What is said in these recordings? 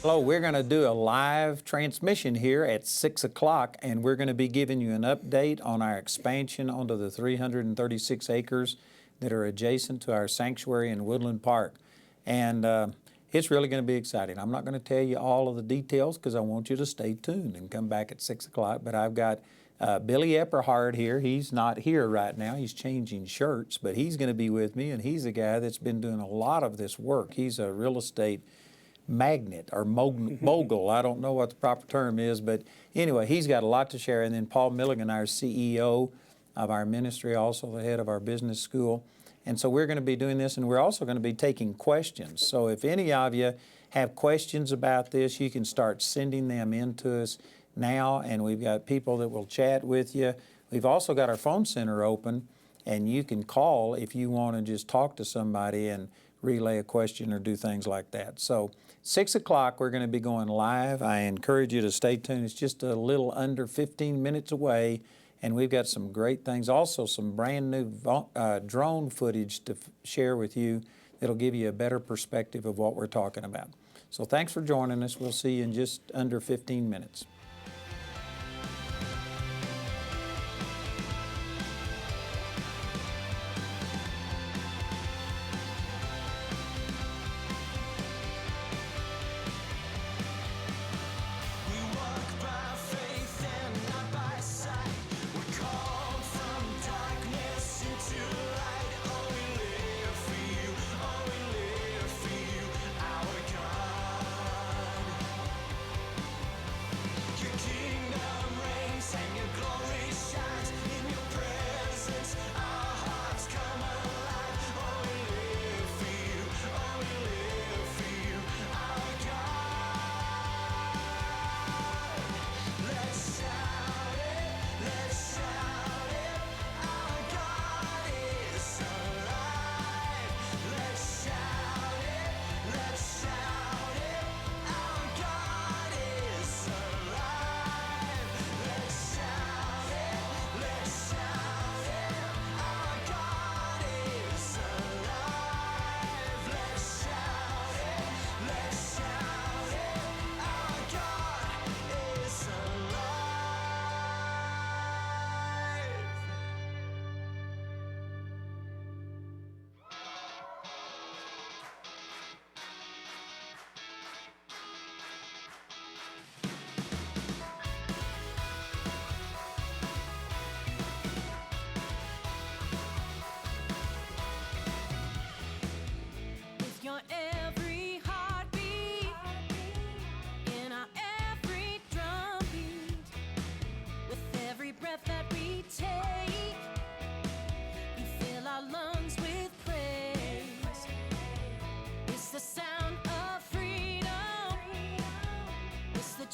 Hello, we're going to do a live transmission here at 6 o'clock, and we're going to be giving you an update on our expansion onto the 336 acres that are adjacent to our sanctuary in Woodland Park. And it's really going to be exciting. I'm not going to tell you all of the details because I want you to stay tuned and come back at 6 o'clock. But I've got Billy Epperhard here. He's not here right now. He's changing shirts, but he's going to be with me, and he's a guy that's been doing a lot of this work. He's a real estate magnate or mogul. I don't know what the proper term is, but anyway, he's got a lot to share. And then Paul Milligan, our CEO of our ministry, also the head of our business school. And so we're going to be doing this, and we're also going to be taking questions. So if any of you have questions about this, you can start sending them in to us now, and we've got people that will chat with you. We've also got our phone center open, and you can call if you want to just talk to somebody and relay a question or do things like that. So 6 o'clock, we're going to be going live. I encourage you to stay tuned. It's just a little under 15 minutes away, and we've got some great things. Also, some brand new drone footage to share with you that'll give you a better perspective of what we're talking about. So thanks for joining us. We'll see you in just under 15 minutes.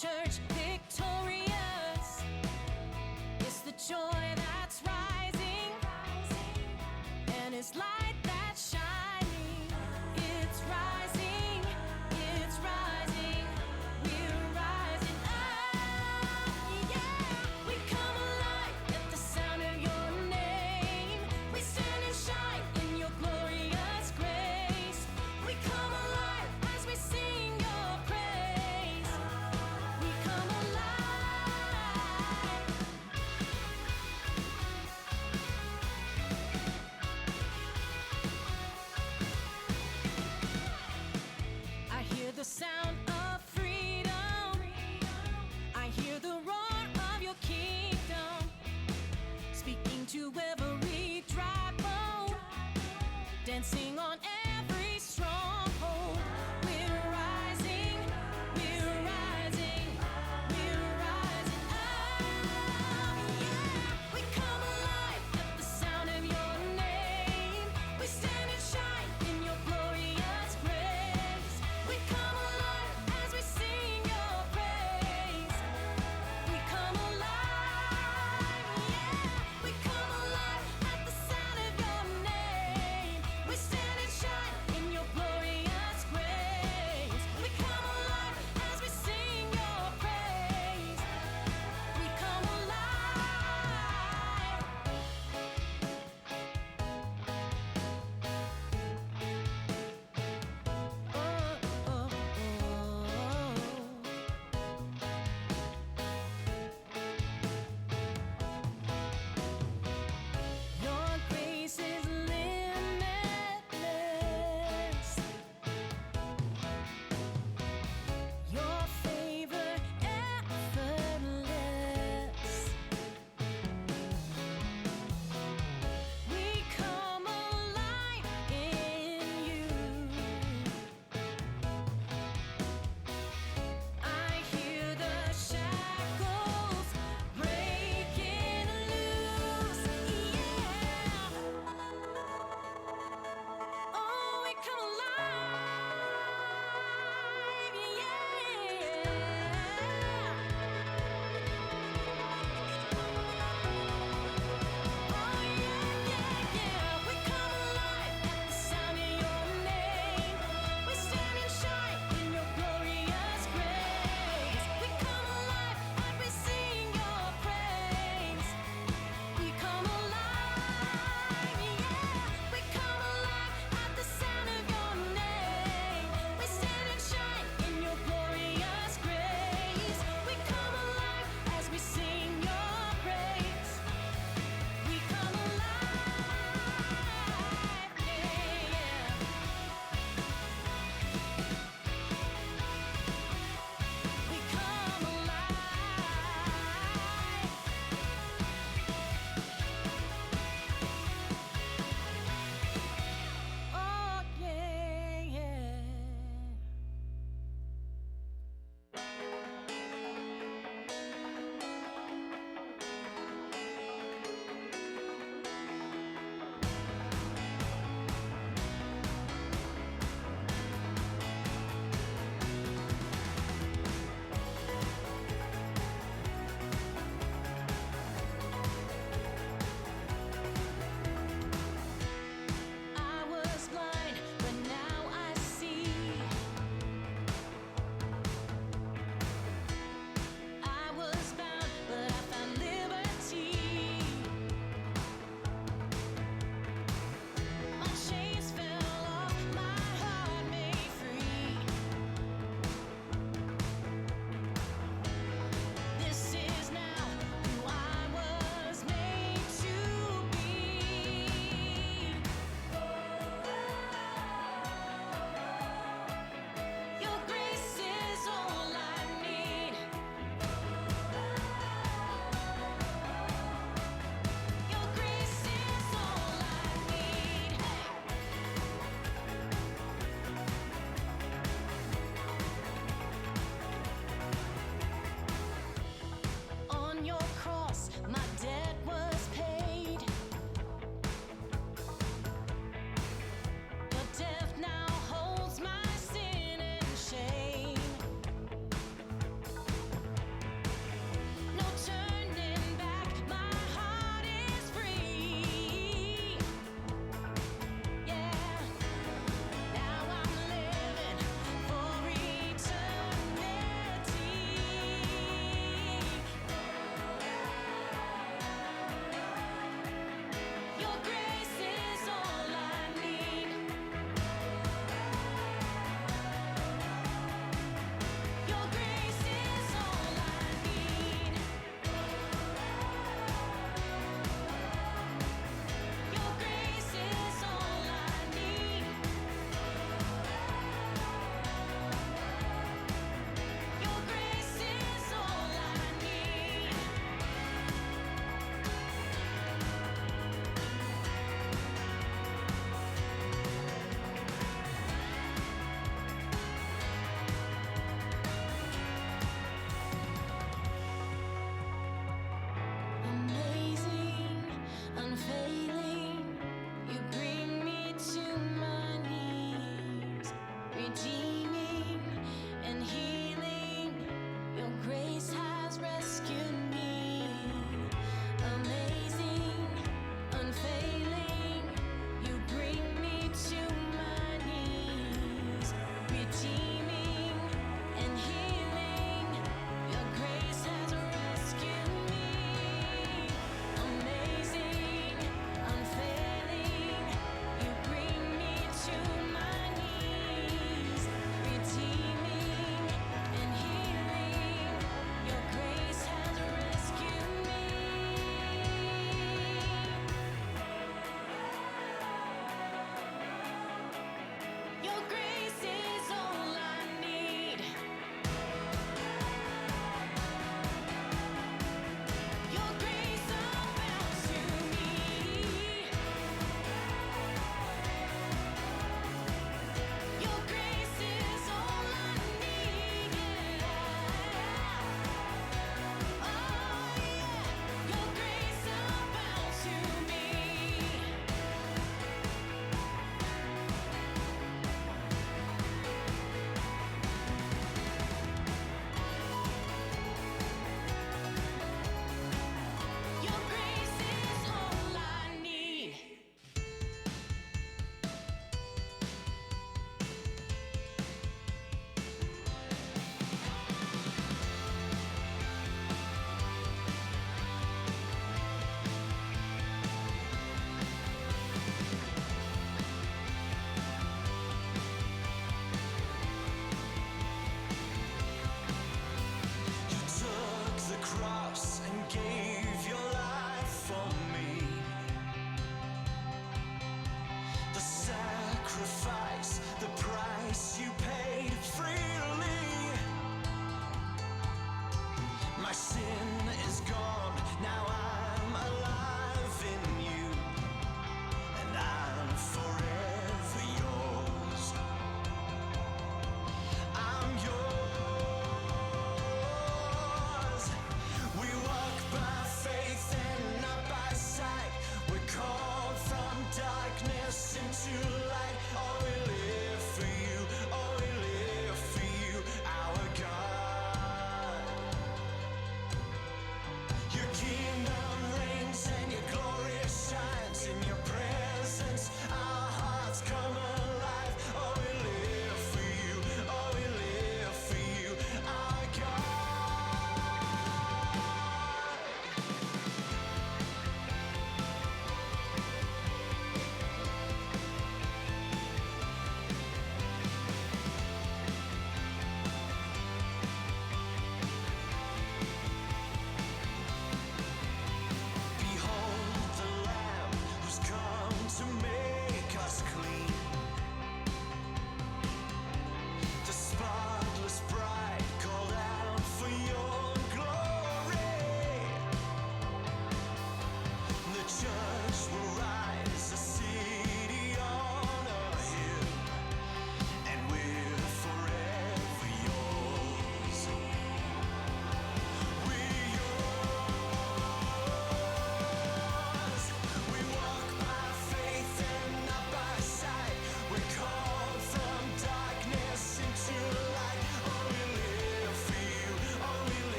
Church victorious, it's the joy that's rising, and it's light that's shining. It's rising, we're rising up, yeah. We come alive at the sound of your name. We stand and shine in your glorious grace. We come alive as we sing your praise. We come alive.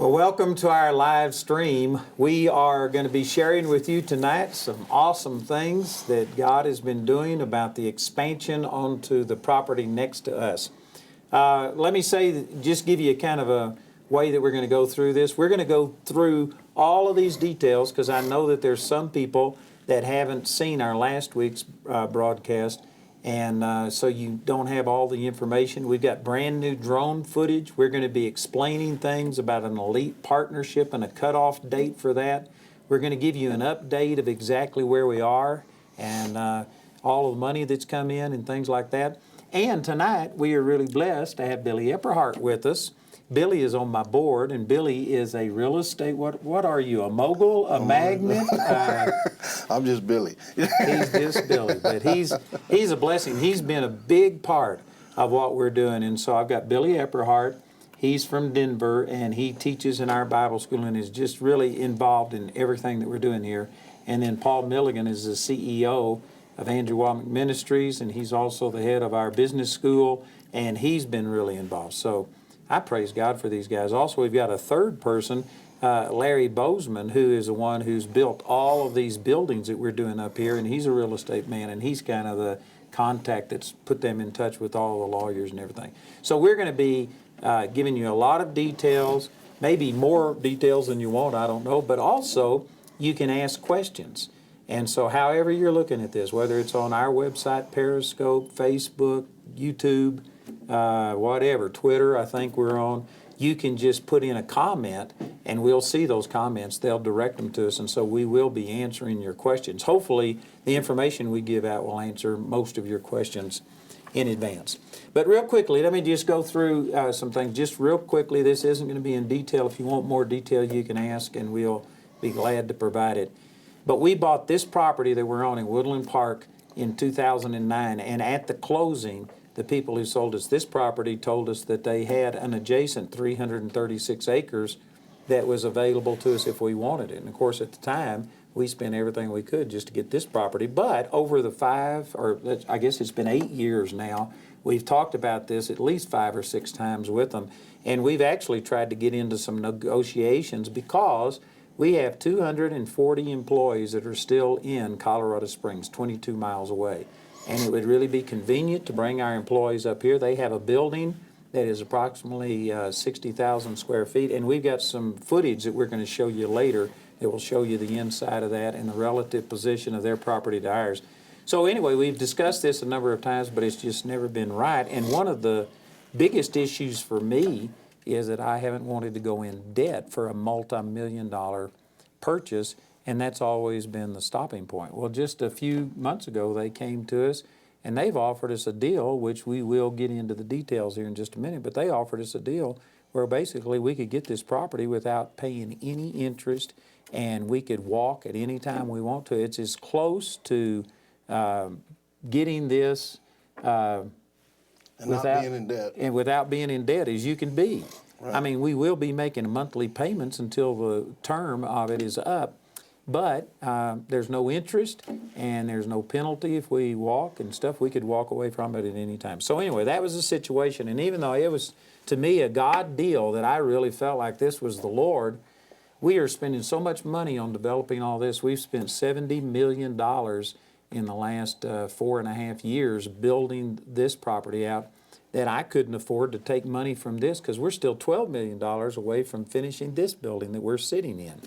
Well, welcome to our live stream. We are going to be sharing with you tonight some awesome things that God has been doing about the expansion onto the property next to us. Let me say, just give you a kind of a way that we're going to go through this. We're going to go through all of these details because I know that there's some people that haven't seen our last week's broadcast, and so you don't have all the information. We've got brand new drone footage. We're going to be explaining things about an elite partnership and a cutoff date for that. We're going to give you an update of exactly where we are and all of the money that's come in and things like that. And tonight we are really blessed to have Billy Epperhart with us. Billy is on my board, and Billy is a real estate, what are you, a mogul, a magnet? I'm just Billy. He's just Billy, but he's a blessing. He's been a big part of what we're doing. And so I've got Billy Epperhart. He's from Denver, and he teaches in our Bible school and is just really involved in everything that we're doing here. And then Paul Milligan is the CEO of Wommack Ministries, and he's also the head of our business school, and he's been really involved. So I praise God for these guys. Also, we've got a third person, Larry Bozeman, who is the one who's built all of these buildings that we're doing up here, and he's a real estate man, and he's kind of the contact that's put them in touch with all the lawyers and everything. So we're going to be giving you a lot of details, maybe more details than you want, I don't know, but also you can ask questions. And so however you're looking at this, whether it's on our website, Periscope, Facebook, YouTube, whatever, Twitter, I think we're on, you can just put in a comment and we'll see those comments. They'll direct them to us, and so we will be answering your questions. Hopefully, the information we give out will answer most of your questions in advance. But real quickly, let me just go through some things just real quickly. This isn't going to be in detail. If you want more detail, you can ask, and we'll be glad to provide it. But we bought this property that we're on in Woodland Park in 2009, and at the closing, the people who sold us this property told us that they had an adjacent 336 acres that was available to us if we wanted it. And of course, at the time, we spent everything we could just to get this property. But over the I guess it's been 8 years now, we've talked about this at least 5 or 6 times with them. And we've actually tried to get into some negotiations because we have 240 employees that are still in Colorado Springs, 22 miles away. And it would really be convenient to bring our employees up here. They have a building that is approximately 60,000 square feet, and we've got some footage that we're going to show you later that will show you the inside of that and the relative position of their property to ours. So anyway, we've discussed this a number of times, but it's just never been right. And one of the biggest issues for me is that I haven't wanted to go in debt for a multi-million-dollar purchase, and that's always been the stopping point. Well, just a few months ago, they came to us, and they've offered us a deal, which we will get into the details here in just a minute, but they offered us a deal where basically we could get this property without paying any interest, and we could walk at any time we want to. It's as close to getting this And not being in debt. And without being in debt as you can be. Right. I mean, we will be making monthly payments until the term of it is up, but there's no interest and there's no penalty if we walk and stuff. We could walk away from it at any time. So anyway, that was the situation. And even though it was, to me, a God deal that I really felt like this was the Lord, we are spending so much money on developing all this. We've spent $70 million in the last 4.5 years building this property out that I couldn't afford to take money from this because we're still $12 million away from finishing this building that we're sitting in.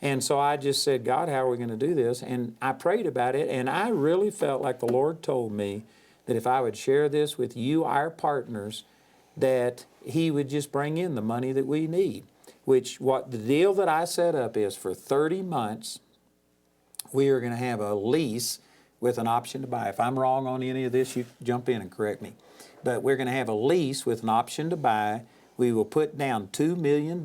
And so I just said, God, how are we going to do this? And I prayed about it, and I really felt like the Lord told me that if I would share this with you, our partners, that He would just bring in the money that we need, what the deal that I set up is for 30 months, we are going to have a lease with an option to buy. If I'm wrong on any of this, you jump in and correct me. But we're going to have a lease with an option to buy. We will put down $2 million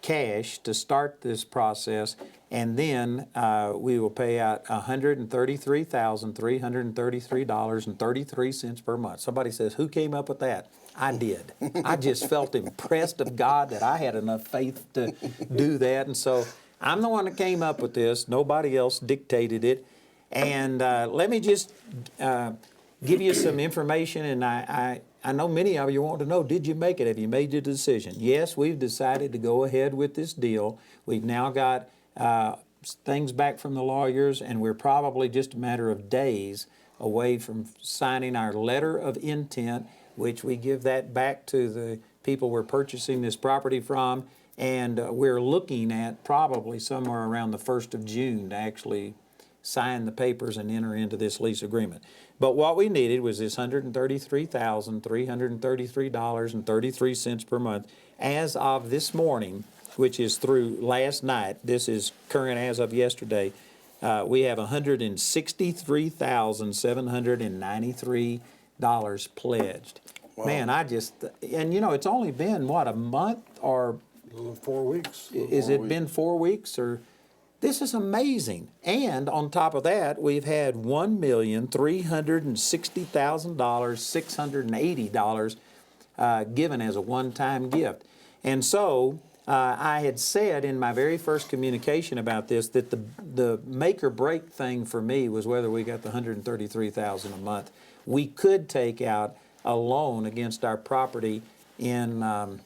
cash to start this process, and then we will pay out $133,333.33 per month. Somebody says, who came up with that? I did. I just felt impressed of God that I had enough faith to do that, and so I'm the one that came up with this. Nobody else dictated it. And let me just give you some information, and I I know many of you want to know, did you make it? Have you made your decision? Yes, we've decided to go ahead with this deal. We've now got things back from the lawyers, and we're probably just a matter of days away from signing our letter of intent, which we give that back to the people we're purchasing this property from, and we're looking at probably somewhere around the 1st of June to actually sign the papers and enter into this lease agreement. But what we needed was this $133,333.33 per month as of this morning, which is through last night. This is current as of yesterday. We have $163,793 pledged. Wow. Man, and you know, it's only been, what, a month or? 4 weeks. Is it been 4 weeks or? This is amazing. And on top of that, we've had $1,360,680 given as a one-time gift. And so I had said in my very first communication about this that the make or break thing for me was whether we got the $133,000 a month. We could take out a loan against our property in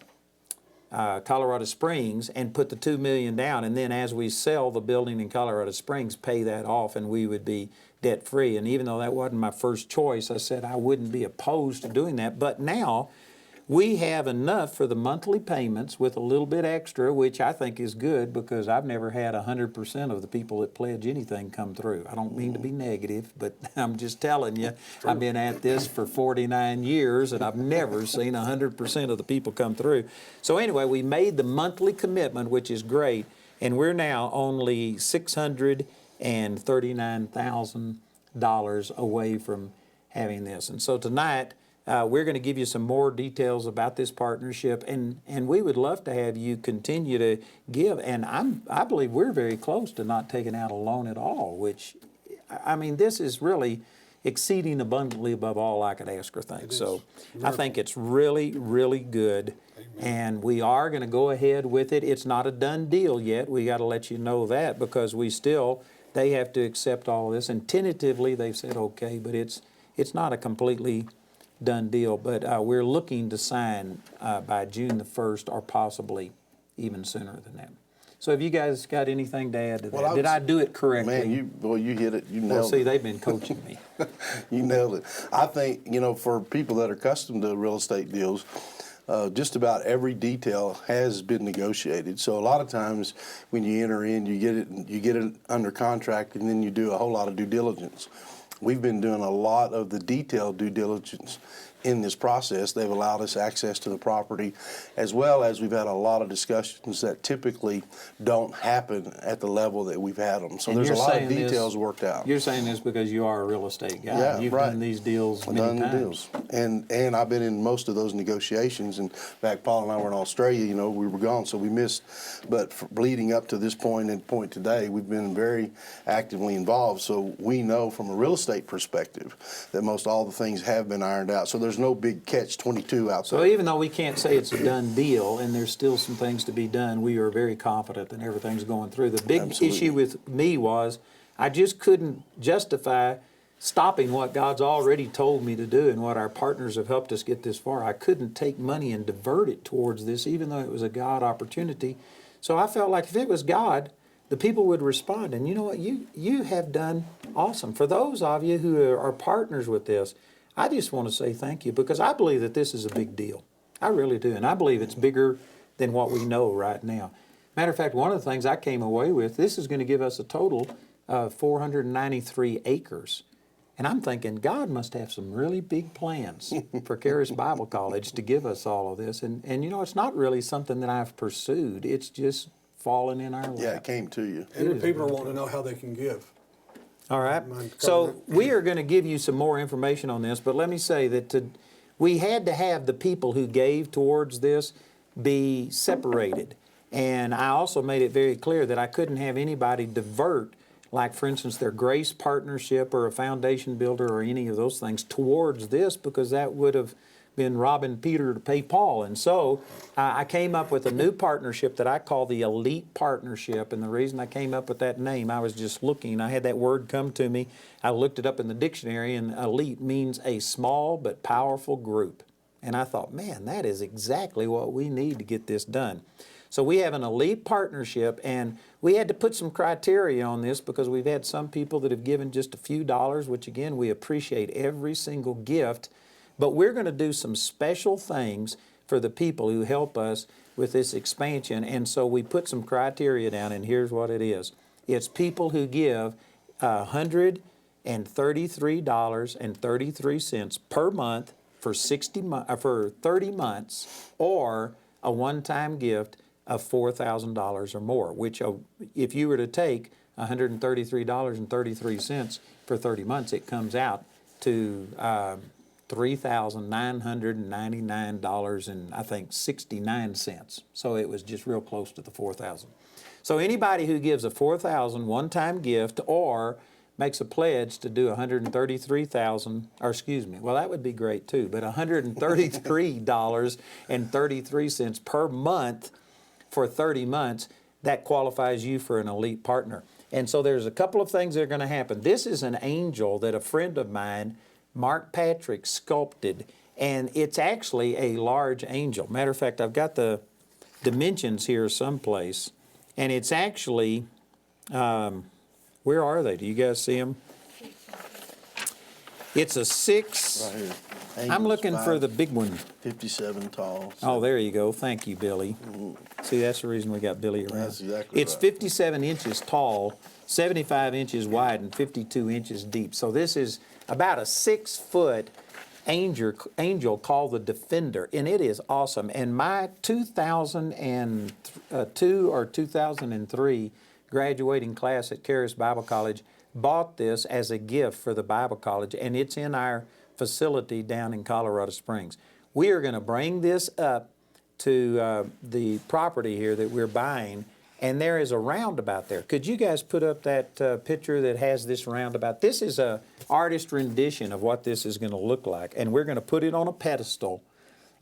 Colorado Springs and put the $2 million down, and then as we sell the building in Colorado Springs, pay that off, and we would be debt-free. And even though that wasn't my first choice, I said I wouldn't be opposed to doing that. But now we have enough for the monthly payments with a little bit extra, which I think is good because I've never had 100% of the people that pledge anything come through. I don't mean to be negative, but I'm just telling you, I've been at this for 49 years and I've never seen 100% of the people come through. So anyway, we made the monthly commitment, which is great, and we're now only $639,000 away from having this. And so tonight, we're going to give you some more details about this partnership, and we would love to have you continue to give. And I believe we're very close to not taking out a loan at all, which, I mean, this is really exceeding abundantly above all I could ask or think. So I think it's really, really good. Amen. And we are going to go ahead with it. It's not a done deal yet. We got to let you know that because they have to accept all this. And tentatively they've said okay, but it's not a completely done deal, but we're looking to sign by June the 1st or possibly even sooner than that. So have you guys got anything to add to that? Did I do it correctly? Man, you hit it. You nailed it. Well, see, they've been coaching me. You nailed it. I think, for people that are accustomed to real estate deals, just about every detail has been negotiated. So a lot of times when you enter in, you get it under contract, and then you do a whole lot of due diligence. We've been doing a lot of the detailed due diligence in this process. They've allowed us access to the property, as well as we've had a lot of discussions that typically don't happen at the level that we've had them. So there's a lot of details worked out. You're saying this because you are a real estate guy. Yeah, You've right. done these deals many times. And I've been in most of those negotiations. In fact, Paul and I were in Australia. We were gone, so we missed. But leading up to this point and point today, we've been very actively involved. So we know from a real estate perspective that most all the things have been ironed out. So there's no big catch-22 out there. So even though we can't say it's a done deal and there's still some things to be done, we are very confident that everything's going through. The big issue with me was I just couldn't justify stopping what God's already told me to do and what our partners have helped us get this far. I couldn't take money and divert it towards this, even though it was a God opportunity. So I felt like if it was God, the people would respond. And you know what? You have done awesome. For those of you who are partners with this, I just want to say thank you because I believe that this is a big deal. I really do. And I believe it's bigger than what we know right now. Matter of fact, one of the things I came away with, this is going to give us a total of 493 acres. And I'm thinking God must have some really big plans for Charis Bible College to give us all of this. And it's not really something that I've pursued. It's just fallen in our lap. Yeah, it came to you. And people are wanting to know how they can give. All right. So we are going to give you some more information on this, but let me say that we had to have the people who gave towards this be separated. And I also made it very clear that I couldn't have anybody divert, like for instance their Grace Partnership or a Foundation Builder or any of those things towards this, because that would have been robbing Peter to pay Paul. And so I came up with a new partnership that I call the Elite Partnership. And the reason I came up with that name, I was just looking, I had that word come to me. I looked it up in the dictionary, and elite means a small but powerful group. And I thought, man, that is exactly what we need to get this done. So we have an elite partnership, and we had to put some criteria on this because we've had some people that have given just a few dollars, which again, we appreciate every single gift. But we're going to do some special things for the people who help us with this expansion. And so we put some criteria down, and here's what it is. It's people who give $133.33 per month for 30 months, or a one-time gift of $4,000 or more, which if you were to take $133.33 for 30 months, it comes out to $3,999 and I think 69 cents. So it was just real close to the 4,000. So anybody who gives a 4,000 one-time gift or makes a pledge to do $133,000, or excuse me, well, that would be great too, but $133.33 per month for 30 months, that qualifies you for an elite partner. And so there's a couple of things that are going to happen. This is an angel that a friend of mine, Mark Patrick, sculpted, and it's actually a large angel. Matter of fact, I've got the dimensions here someplace, and it's actually, where are they? Do you guys see them? It's a 6. Right here. I'm Angels, looking for the big one. 57 tall. Oh, there you go. Thank you, Billy. See, that's the reason we got Billy around. That's exactly It's right. 57 inches tall, 75 inches wide, and 52 inches deep. So this is about a 6-foot angel called the Defender, and it is awesome. And my 2002 or 2003 graduating class at Charis Bible College bought this as a gift for the Bible College, and it's in our facility down in Colorado Springs. We are going to bring this up to the property here that we're buying, and there is a roundabout there. Could you guys put up that picture that has this roundabout? This is a artist rendition of what this is going to look like, and we're going to put it on a pedestal,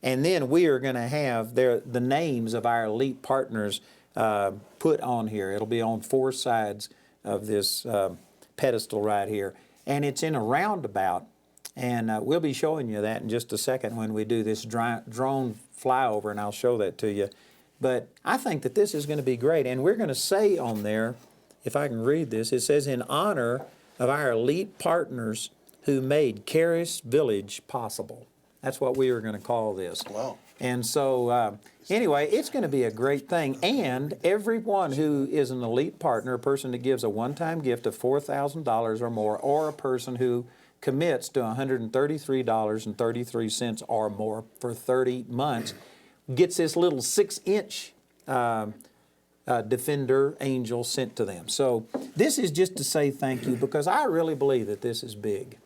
and then we are going to have the names of our elite partners put on here. It'll be on 4 sides of this pedestal right here, and it's in a roundabout. And we'll be showing you that in just a second when we do this drone flyover, and I'll show that to you. But I think that this is going to be great. And we're going to say on there, if I can read this, it says, in honor of our elite partners who made Charis Village possible. That's what we are going to call this. Wow. And so, anyway, it's going to be a great thing. And everyone who is an elite partner, a person that gives a one-time gift of $4,000 or more, or a person who commits to $133.33 or more for 30 months, gets this little 6-inch Defender angel sent to them. So this is just to say thank you, because I really believe that this is big.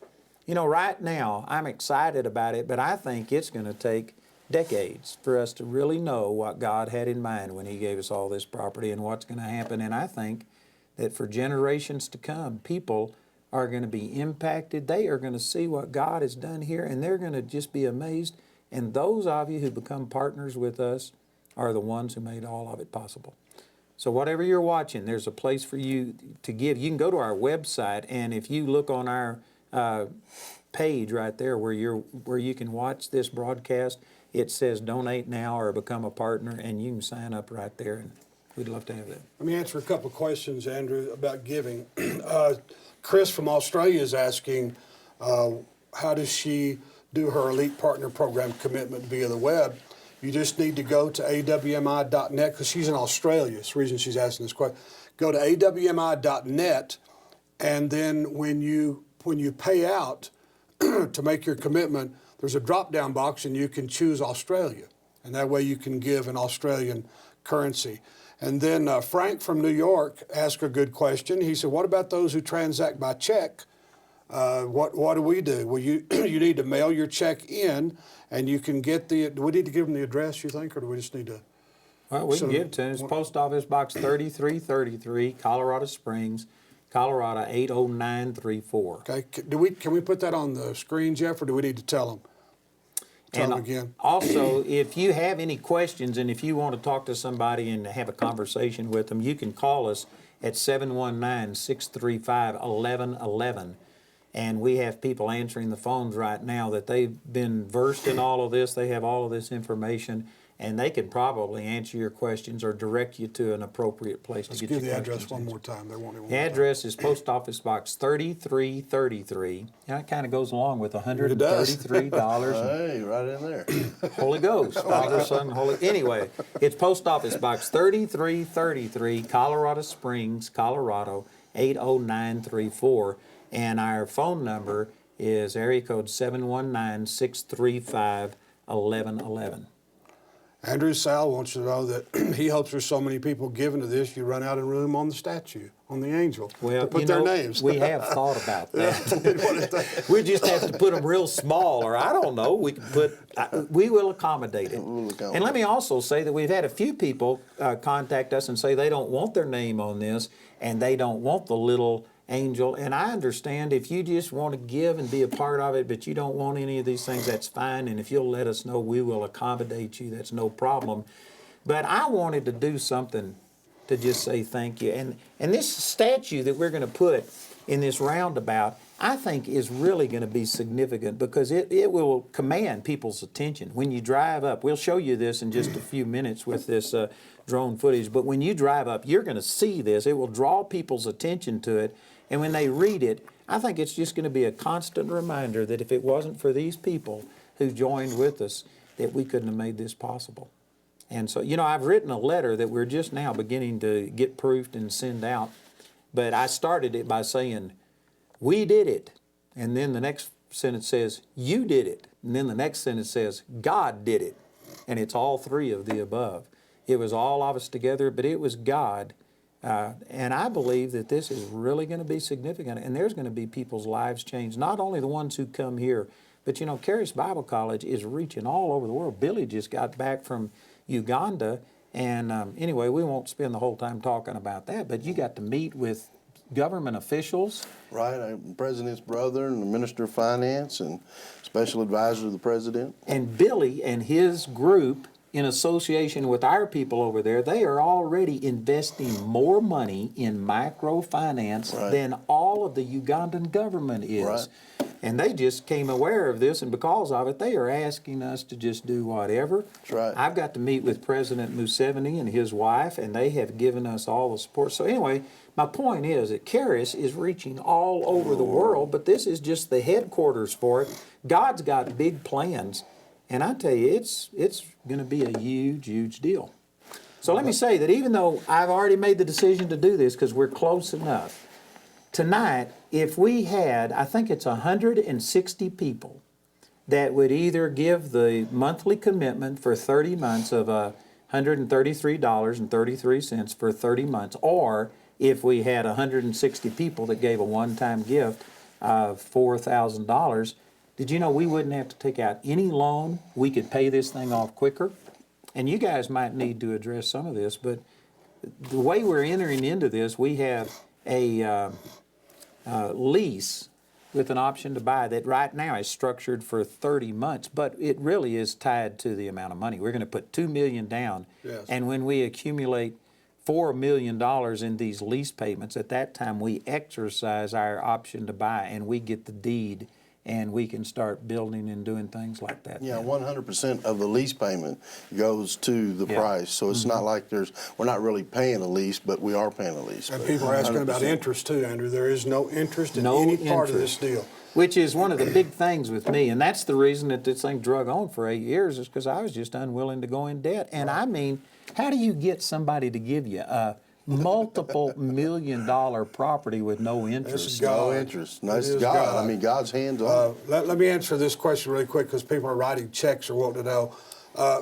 You know, right now, I'm excited about it, but I think it's going to take decades for us to really know what God had in mind when He gave us all this property and what's going to happen. And I think that for generations to come, people are going to be impacted. They are going to see what God has done here, and they're going to just be amazed. And those of you who become partners with us are the ones who made all of it possible. So whatever you're watching, there's a place for you to give. You can go to our website, and if you look on our page right there where you can watch this broadcast, it says donate now or become a partner, and you can sign up right there, and we'd love to have that. Let me answer a couple of questions, Andrew, about giving. Chris from Australia is asking, how does she do her Elite Partner Program commitment via the web? You just need to go to awmi.net, because she's in Australia. That's the reason she's asking this question. Go to awmi.net, and then when you pay out to make your commitment, there's a drop-down box, and you can choose Australia. And that way you can give in Australian currency. And then Frank from New York asked a good question. He said, what about those who transact by check? What do we do? Well, you need to mail your check in, and you can get do we need to give them the address, you think, or do we just need to? Well, we can give it to them. It's Post Office Box 3333, Colorado Springs, Colorado 80934. Okay, can we put that on the screen, Jeff, or do we need to tell them? Tell them again. Also, if you have any questions and if you want to talk to somebody and have a conversation with them, you can call us at 719-635-1111. And we have people answering the phones right now that they've been versed in all of this. They have all of this information, and they can probably answer your questions or direct you to an appropriate place Let's to get give your the questions address one answered. more time. They want it one The more time. address is Post Office Box 3333. That kind of goes along with $133. Hey, right in there. Holy Ghost, Father, Son, Holy. Anyway, it's Post Office Box 3333, Colorado Springs, Colorado 80934, and our phone number is area code 719-635-1111. Andrew Sal wants you to know that he hopes there's so many people giving to this, you run out of room on the statue, on the angel, Well, to put you their know, names. we have thought about that. We just have to put them real small, or I don't know. We can put. We will accommodate it. We'll accommodate. And let me also say that we've had a few people contact us and say they don't want their name on this, and they don't want the little angel. And I understand if you just want to give and be a part of it, but you don't want any of these things, that's fine. And if you'll let us know, we will accommodate you. That's no problem. But I wanted to do something to just say thank you. And this statue that we're going to put in this roundabout, I think is really going to be significant because it will command people's attention. When you drive up, we'll show you this in just a few minutes with this drone footage, but when you drive up, you're going to see this. It will draw people's attention to it, and when they read it, I think it's just going to be a constant reminder that if it wasn't for these people who joined with us, that we couldn't have made this possible. And so, you know, I've written a letter that we're just now beginning to get proofed and send out, but I started it by saying, we did it. And then the next sentence says, you did it. And then the next sentence says, God did it. And it's all three of the above. It was all of us together, but it was God. And I believe that this is really going to be significant, and there's going to be people's lives changed, not only the ones who come here, but, you know, Charis Bible College is reaching all over the world. Billy just got back from Uganda, and anyway, we won't spend the whole time talking about that, but you got to meet with government officials. Right, I'm President's brother and the Minister of Finance and Special Advisor to the President. And Billy and his group, in association with our people over there, they are already investing more money in microfinance Right. than all of the Ugandan government is. Right. And they just came aware of this, and because of it, they are asking us to just do whatever. That's right. I've got to meet with President Museveni and his wife, and they have given us all the support. So anyway, my point is that Charis is reaching all over the world, but this is just the headquarters for it. God's got big plans, and I tell you, it's going to be a huge, huge deal. So let me say that even though I've already made the decision to do this because we're close enough, tonight, if we had, I think it's 160 people that would either give the monthly commitment for 30 months of $133.33 for 30 months, or if we had 160 people that gave a one-time gift of $4,000, did you know we wouldn't have to take out any loan? We could pay this thing off quicker. And you guys might need to address some of this, but the way we're entering into this, we have a lease with an option to buy that right now is structured for 30 months, but it really is tied to the amount of money. We're going to put $2 million down, Yes. and when we accumulate $4 million in these lease payments, at that time we exercise our option to buy, and we get the deed, and we can start building and doing things like that. Yeah, 100% of the lease payment goes to the Yeah. price. So it's not like we're not really paying a lease, but we are paying a lease. And But people are asking about 100%. interest too, Andrew. There is no interest in No any part of this interest. deal. Which is one of the big things with me, and that's the reason that this thing drug on for 8 years, is because I was just unwilling to go in debt. And I mean, how do you get somebody to give you a multiple $1-million property with no interest? This is God. No interest. No, it's It is God. God. I mean, God's hands on it. Let me answer this question really quick because people are writing checks or wanting to know.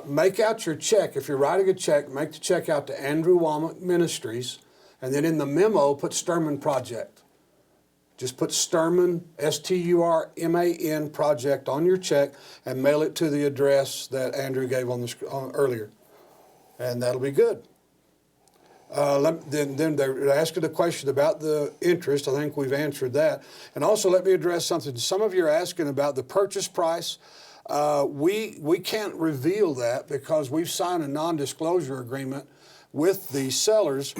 Make out your check. If you're writing a check, make the check out to Andrew Wommack Ministries, and then in the memo, put Sturman Project. Just put Sturman, S-T-U-R-M-A-N Project on your check and mail it to the address that Andrew gave on earlier. And that'll be good. Then they're asking a question about the interest. I think we've answered that. And also let me address something. Some of you are asking about the purchase price. We can't reveal that because we've signed a non-disclosure agreement with the sellers.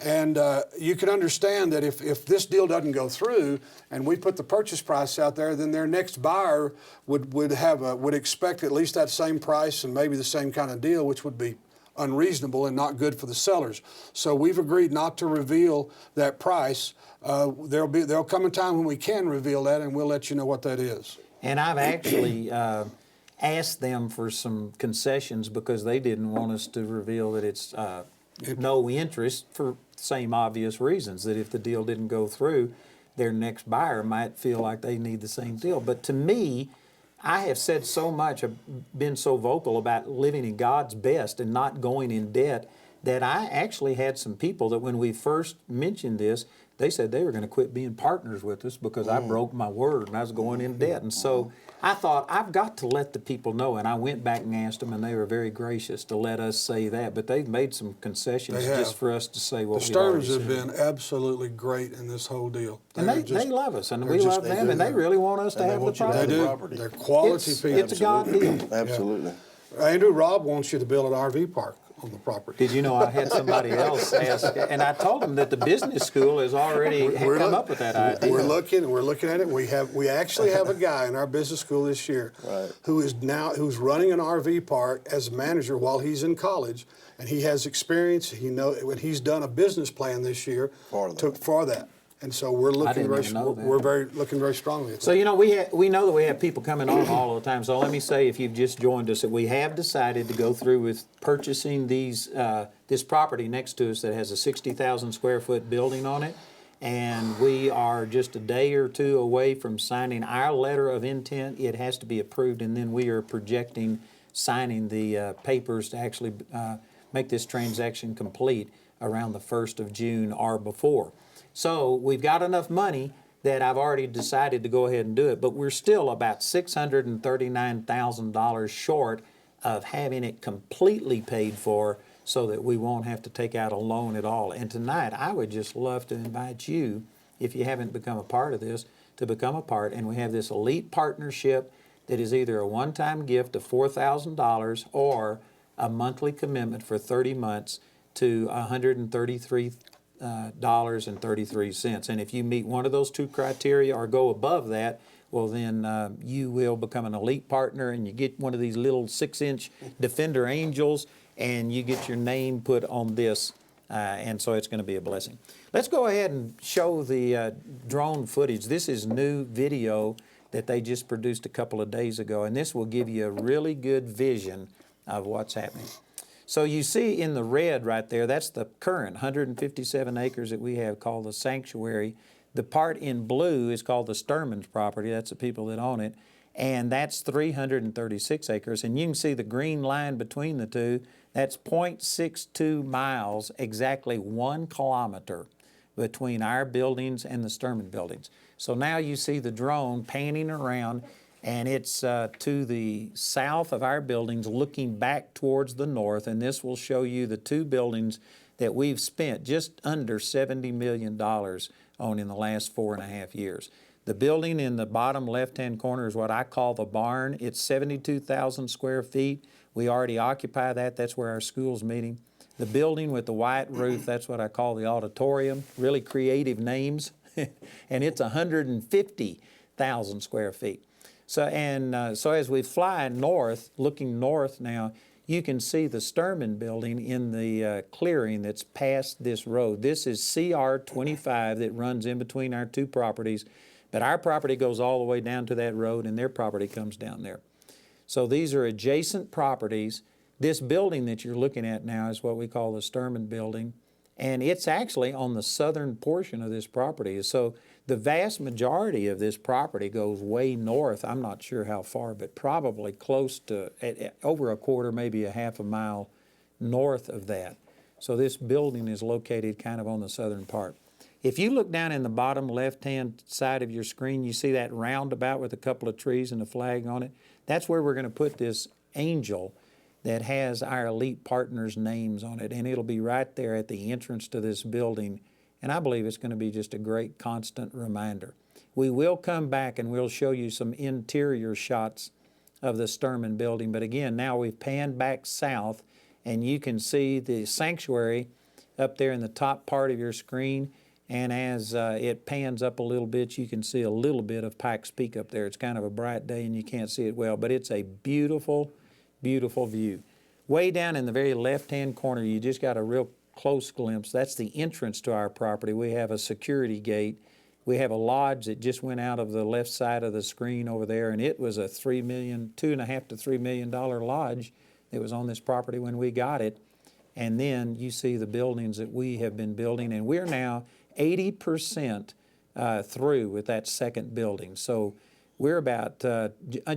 And you can understand that if this deal doesn't go through and we put the purchase price out there, then their next buyer would expect at least that same price and maybe the same kind of deal, which would be unreasonable and not good for the sellers. So we've agreed not to reveal that price. There'll come a time when we can reveal that, and we'll let you know what that is. And I've actually asked them for some concessions because they didn't want us to reveal that it's no interest for the same obvious reasons, that if the deal didn't go through, their next buyer might feel like they need the same deal. But to me, I have said so much, I've been so vocal about living in God's best and not going in debt, that I actually had some people that when we first mentioned this, they said they were going to quit being partners with us because I broke my word and I was going in debt. And so I thought, I've got to let the people know. And I went back and asked them, and they were very gracious to let us say that. But they've made some concessions just for us to say what the we've already Stearns have said. been absolutely great in this whole deal. And they love us, and we love them, and they really want us to And they have the want you to have property. the do. property. They're quality people. It's a God deal. Absolutely. Andrew, Rob wants you to build an RV park on the property. Did you know I had somebody else ask, and I told them that the business school has already come up with that idea. We're looking at it. We actually have a guy in our business school this year who's running an RV park as a manager while he's in college, and he has experience. He's done a business plan this year for that. And so we're looking looking very strongly at that. So you know we know that we have people coming on all the time. So let me say, if you've just joined us, that we have decided to go through with purchasing this property next to us that has a 60,000 square foot building on it, and we are just a day or two away from signing our letter of intent. It has to be approved, and then we are projecting signing the papers to actually make this transaction complete around the 1st of June or before. So we've got enough money that I've already decided to go ahead and do it, but we're still about $639,000 short of having it completely paid for so that we won't have to take out a loan at all. And tonight, I would just love to invite you, if you haven't become a part of this, to become a part. And we have this elite partnership that is either a one-time gift of $4,000 or a monthly commitment for 30 months to $133.33. And if you meet one of those two criteria or go above that, well then you will become an elite partner, and you get one of these little 6-inch Defender Angels, and you get your name put on this, and so it's going to be a blessing. Let's go ahead and show the drone footage. This is new video that they just produced a couple of days ago, and this will give you a really good vision of what's happening. So you see in the red right there, that's the current 157 acres that we have called the sanctuary. The part in blue is called the Sturman's property. That's the people that own it. And that's 336 acres. And you can see the green line between the two. That's 0.62 miles, exactly 1 kilometer between our buildings and the Sturman buildings. So now you see the drone panning around, and it's to the south of our buildings, looking back towards the north, and this will show you the two buildings that we've spent just under $70 million on in the last 4.5 years. The building in the bottom left-hand corner is what I call the barn. It's 72,000 square feet. We already occupy that. That's where our school's meeting. The building with the white roof, that's what I call the auditorium. Really creative names. And it's 150,000 square feet. So as we fly north, looking north now, you can see the Sturman building in the clearing that's past this road. This is CR 25 that runs in between our two properties, but our property goes all the way down to that road, and their property comes down there. So these are adjacent properties. This building that you're looking at now is what we call the Sturman building, and it's actually on the southern portion of this property. So the vast majority of this property goes way north. I'm not sure how far, but probably close to over a quarter, maybe a half a mile north of that. So this building is located kind of on the southern part. If you look down in the bottom left-hand side of your screen, you see that roundabout with a couple of trees and a flag on it. That's where we're going to put this angel that has our elite partners' names on it, and it'll be right there at the entrance to this building. And I believe it's going to be just a great constant reminder. We will come back and we'll show you some interior shots of the Sturman building. But again, now we've panned back south, and you can see the sanctuary up there in the top part of your screen. And as it pans up a little bit, you can see a little bit of Pikes Peak up there. It's kind of a bright day and you can't see it well, but it's a beautiful, beautiful view. Way down in the very left-hand corner, you just got a real close glimpse. That's the entrance to our property. We have a security gate. We have a lodge that just went out of the left side of the screen over there, and it was a $2.5 to $3 million lodge that was on this property when we got it. And then you see the buildings that we have been building, and we're now 80% through with that second building. So we're about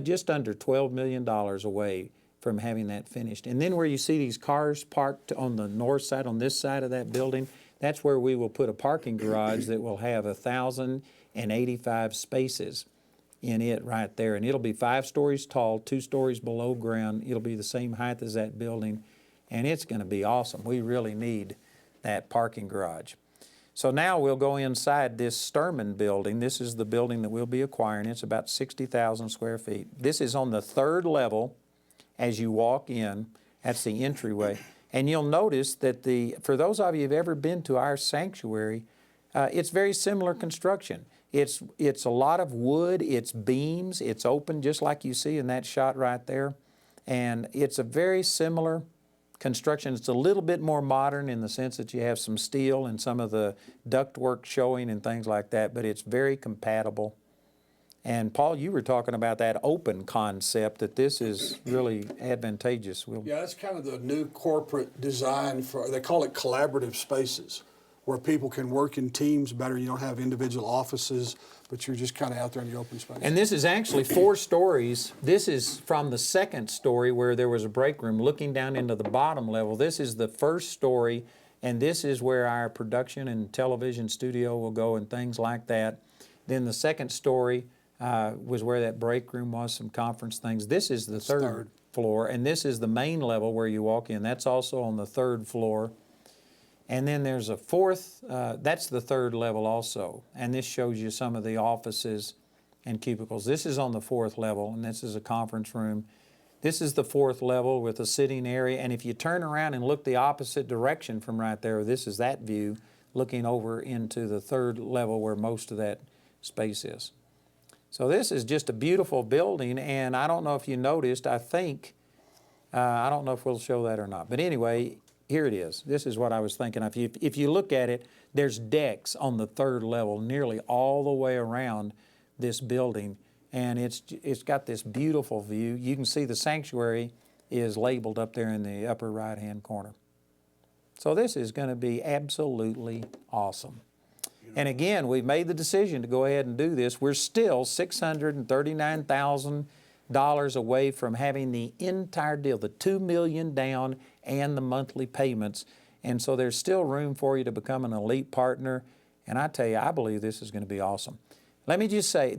just under $12 million away from having that finished. And then where you see these cars parked on the north side, on this side of that building, that's where we will put a parking garage that will have 1,085 spaces in it right there. And it'll be 5 stories tall, 2 stories below ground. It'll be the same height as that building, and it's going to be awesome. We really need that parking garage. So now we'll go inside this Sturman building. This is the building that we'll be acquiring. It's about 60,000 square feet. This is on the 3rd level as you walk in. That's the entryway. And you'll notice that for those of you who've ever been to our sanctuary, it's very similar construction. It's a lot of wood, it's beams, it's open just like you see in that shot right there. And it's a very similar construction. It's a little bit more modern in the sense that you have some steel and some of the ductwork showing and things like that, but it's very compatible. And Paul, you were talking about that open concept, that this is really advantageous. Yeah, that's kind of the new corporate design they call it collaborative spaces, where people can work in teams better. You don't have individual offices, but you're just kind of out there in the open space. And this is actually 4 stories. This is from the 2nd story where there was a break room looking down into the bottom level. This is the 1st story, and this is where our production and television studio will go and things like that. Then the 2nd story was where that break room was, some conference things. This is the third floor, and this is the main level where you walk in. That's also on the 3rd floor. And then there's a 4th, that's the 3rd level also. And this shows you some of the offices and cubicles. This is on the 4th level, and this is a conference room. This is the 4th level with a sitting area. And if you turn around and look the opposite direction from right there, this is that view, looking over into the 3rd level where most of that space is. So this is just a beautiful building, and I don't know if you noticed, I think, I don't know if we'll show that or not. But anyway, here it is. This is what I was thinking of. If you look at it, there's decks on the 3rd level nearly all the way around this building, and it's got this beautiful view. You can see the sanctuary is labeled up there in the upper right-hand corner. So this is going to be absolutely awesome. And again, we've made the decision to go ahead and do this. We're still $639,000 away from having the entire deal, the $2 million down and the monthly payments. And so there's still room for you to become an elite partner. And I tell you, I believe this is going to be awesome. Let me just say,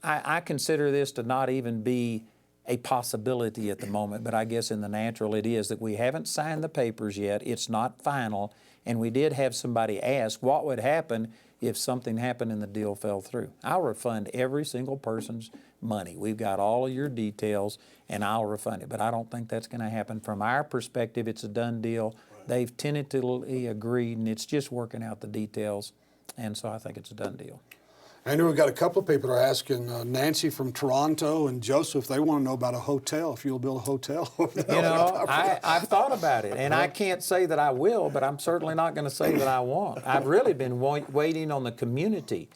I consider this to not even be a possibility at the moment, but I guess in the natural it is, that we haven't signed the papers yet. It's not final. And we did have somebody ask what would happen if something happened and the deal fell through. I'll refund every single person's money. We've got all of your details, and I'll refund it. But I don't think that's going to happen. From our perspective, it's a done deal. Right. They've tentatively agreed, and it's just working out the details. And so I think it's a done deal. I know we've got a couple of people that are asking, Nancy from Toronto and Joseph, they want to know about a hotel, if you'll build a hotel over there. You know, I've thought about it, and I can't say that I will, but I'm certainly not going to say that I won't. I've really been waiting on the community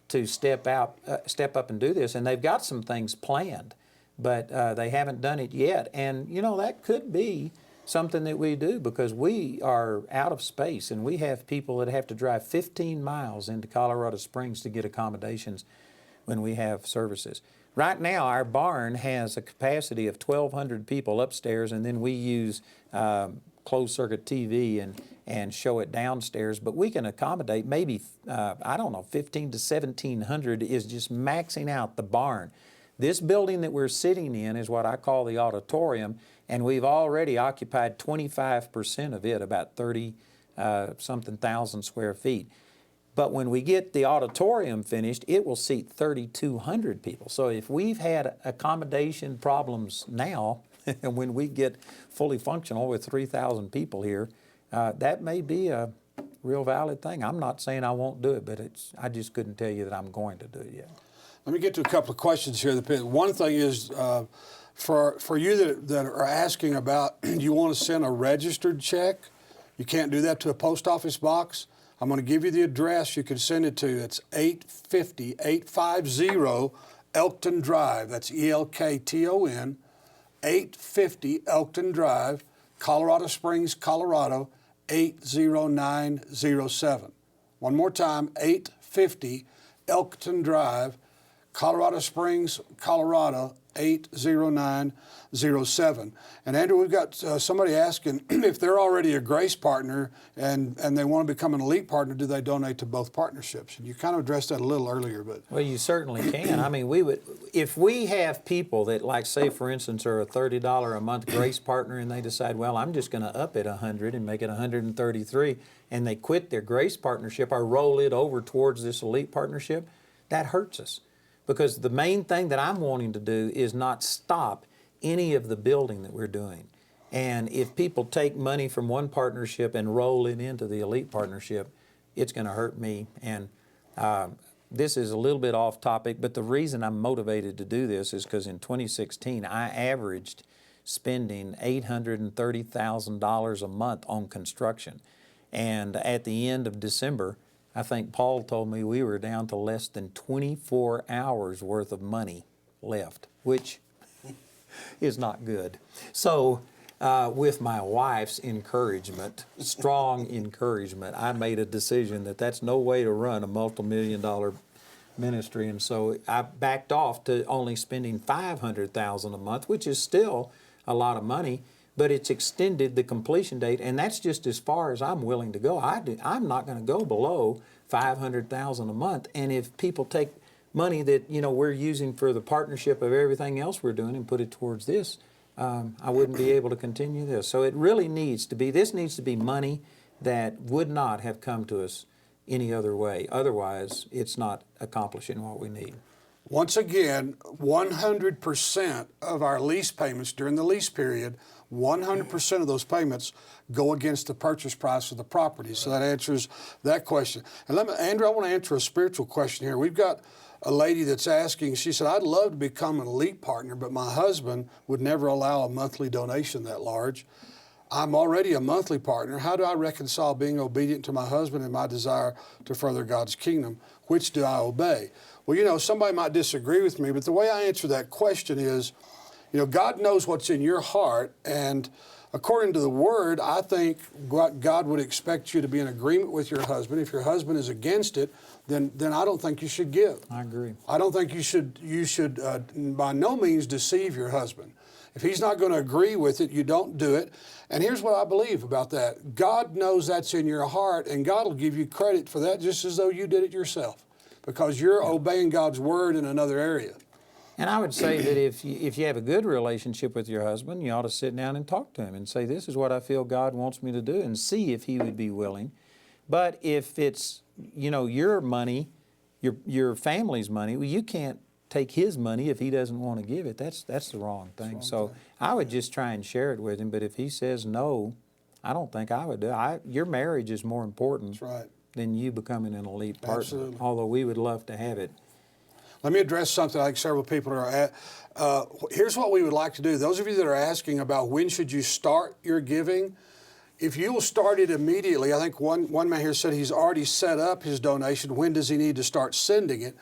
to step up and do this, and they've got some things planned, but they haven't done it yet. And, you know, that could be something that we do, because we are out of space, and we have people that have to drive 15 miles into Colorado Springs to get accommodations when we have services. Right now, our barn has a capacity of 1,200 people upstairs, and then we use closed-circuit TV and show it downstairs. But we can accommodate maybe, 15 to 1,700 is just maxing out the barn. This building that we're sitting in is what I call the auditorium, and we've already occupied 25% of it, about 30-something thousand square feet. But when we get the auditorium finished, it will seat 3,200 people. So if we've had accommodation problems now, And when we get fully functional with 3,000 people here, that may be a real valid thing. I'm not saying I won't do it, but I just couldn't tell you that I'm going to do it yet. Let me get to a couple of questions here. One thing is, for you that are asking about, you want to send a registered check, you can't do that to a post office box. I'm going to give you the address you can send it to. It's 850 Elkton Drive. That's Elkton, 850 Elkton Drive, Colorado Springs, Colorado, 80907. One more time, 850 Elkton Drive, Colorado Springs, Colorado, 80907. And Andrew, we've got somebody asking if they're already a grace partner and they want to become an elite partner, do they donate to both partnerships? And you kind of addressed that a little earlier, but Well, you certainly can. I mean, if we have people that, like, say, for instance, are a $30 a month grace partner, and they decide, well, I'm just going to up it 100 and make it 133, and they quit their grace partnership or roll it over towards this elite partnership, that hurts us. Because the main thing that I'm wanting to do is not stop any of the building that we're doing. And if people take money from one partnership and roll it into the elite partnership, it's going to hurt me. And this is a little bit off topic, but the reason I'm motivated to do this is because in 2016, I averaged spending $830,000 a month on construction. And at the end of December, I think Paul told me we were down to less than 24 hours worth of money left, which is not good. So with my wife's encouragement, strong encouragement, I made a decision that that's no way to run a multi-million-dollar ministry. And so I backed off to only spending $500,000 a month, which is still a lot of money, but it's extended the completion date, and that's just as far as I'm willing to go. I'm not going to go below $500,000 a month. And if people take money that we're using for the partnership of everything else we're doing and put it towards this, I wouldn't be able to continue this. So it really needs to be money that would not have come to us any other way. Otherwise, it's not accomplishing what we need. once again, 100% of our lease payments during the lease period, 100% of those payments go against the purchase price of the property. So that answers that question. And Andrew, I want to answer a spiritual question here. We've got a lady that's asking, she said, I'd love to become an elite partner, but my husband would never allow a monthly donation that large. I'm already a monthly partner. How do I reconcile being obedient to my husband and my desire to further God's kingdom? Which do I obey? Well, somebody might disagree with me, but the way I answer that question is, God knows what's in your heart, and according to the Word, I think God would expect you to be in agreement with your husband. If your husband is against it, then I don't think you should give. I agree. I don't think you should by no means deceive your husband. If he's not going to agree with it, you don't do it. And here's what I believe about that. God knows that's in your heart, and God will give you credit for that just as though you did it yourself, because you're obeying God's Word in another area. And I would say that if you have a good relationship with your husband, you ought to sit down and talk to him and say, this is what I feel God wants me to do, and see if he would be willing. But if it's, your money, your family's money, well, you can't take his money if he doesn't want to give it. That's the wrong thing. So I would just try and share it with him. But if he says no, I don't think I would do it. Your marriage is more important than you becoming an elite partner. Absolutely. Although we would love to have it. Let me address something I think several people are at. Here's what we would like to do. Those of you that are asking about when should you start your giving, if you will start it immediately, I think one man here said he's already set up his donation. When does he need to start sending it?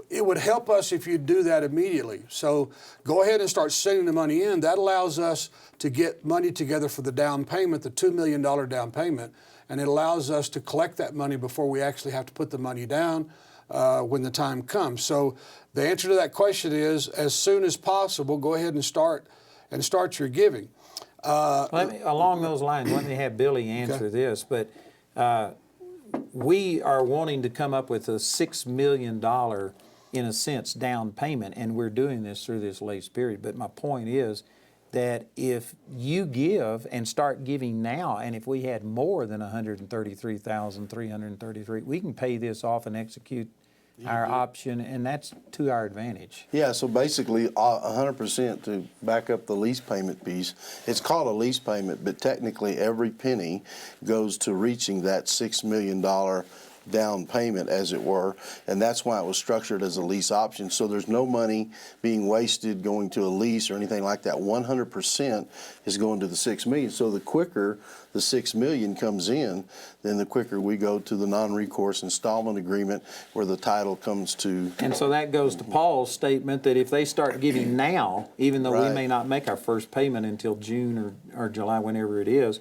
It would help us if you do that immediately. So go ahead and start sending the money in. That allows us to get money together for the down payment, the $2 million down payment, and it allows us to collect that money before we actually have to put the money down when the time comes. So the answer to that question is, as soon as possible, go ahead and start your giving. Along those lines, let me have Billy answer this, but we are wanting to come up with a $6 million, in a sense, down payment, and we're doing this through this lease period. But my point is that if you give and start giving now, and if we had more than $133,333, we can pay this off and execute our option, and that's to our advantage. Yeah, so basically 100% to back up the lease payment piece. It's called a lease payment, but technically every penny goes to reaching that $6 million down payment, as it were, and that's why it was structured as a lease option. So there's no money being wasted going to a lease or anything like that. 100% is going to the $6 million. So the quicker the $6 million comes in, then the quicker we go to the non-recourse installment agreement where the title comes to. And so that goes to Paul's statement that if they start giving now, even though we Right. may not make our first payment until June or July, whenever it is,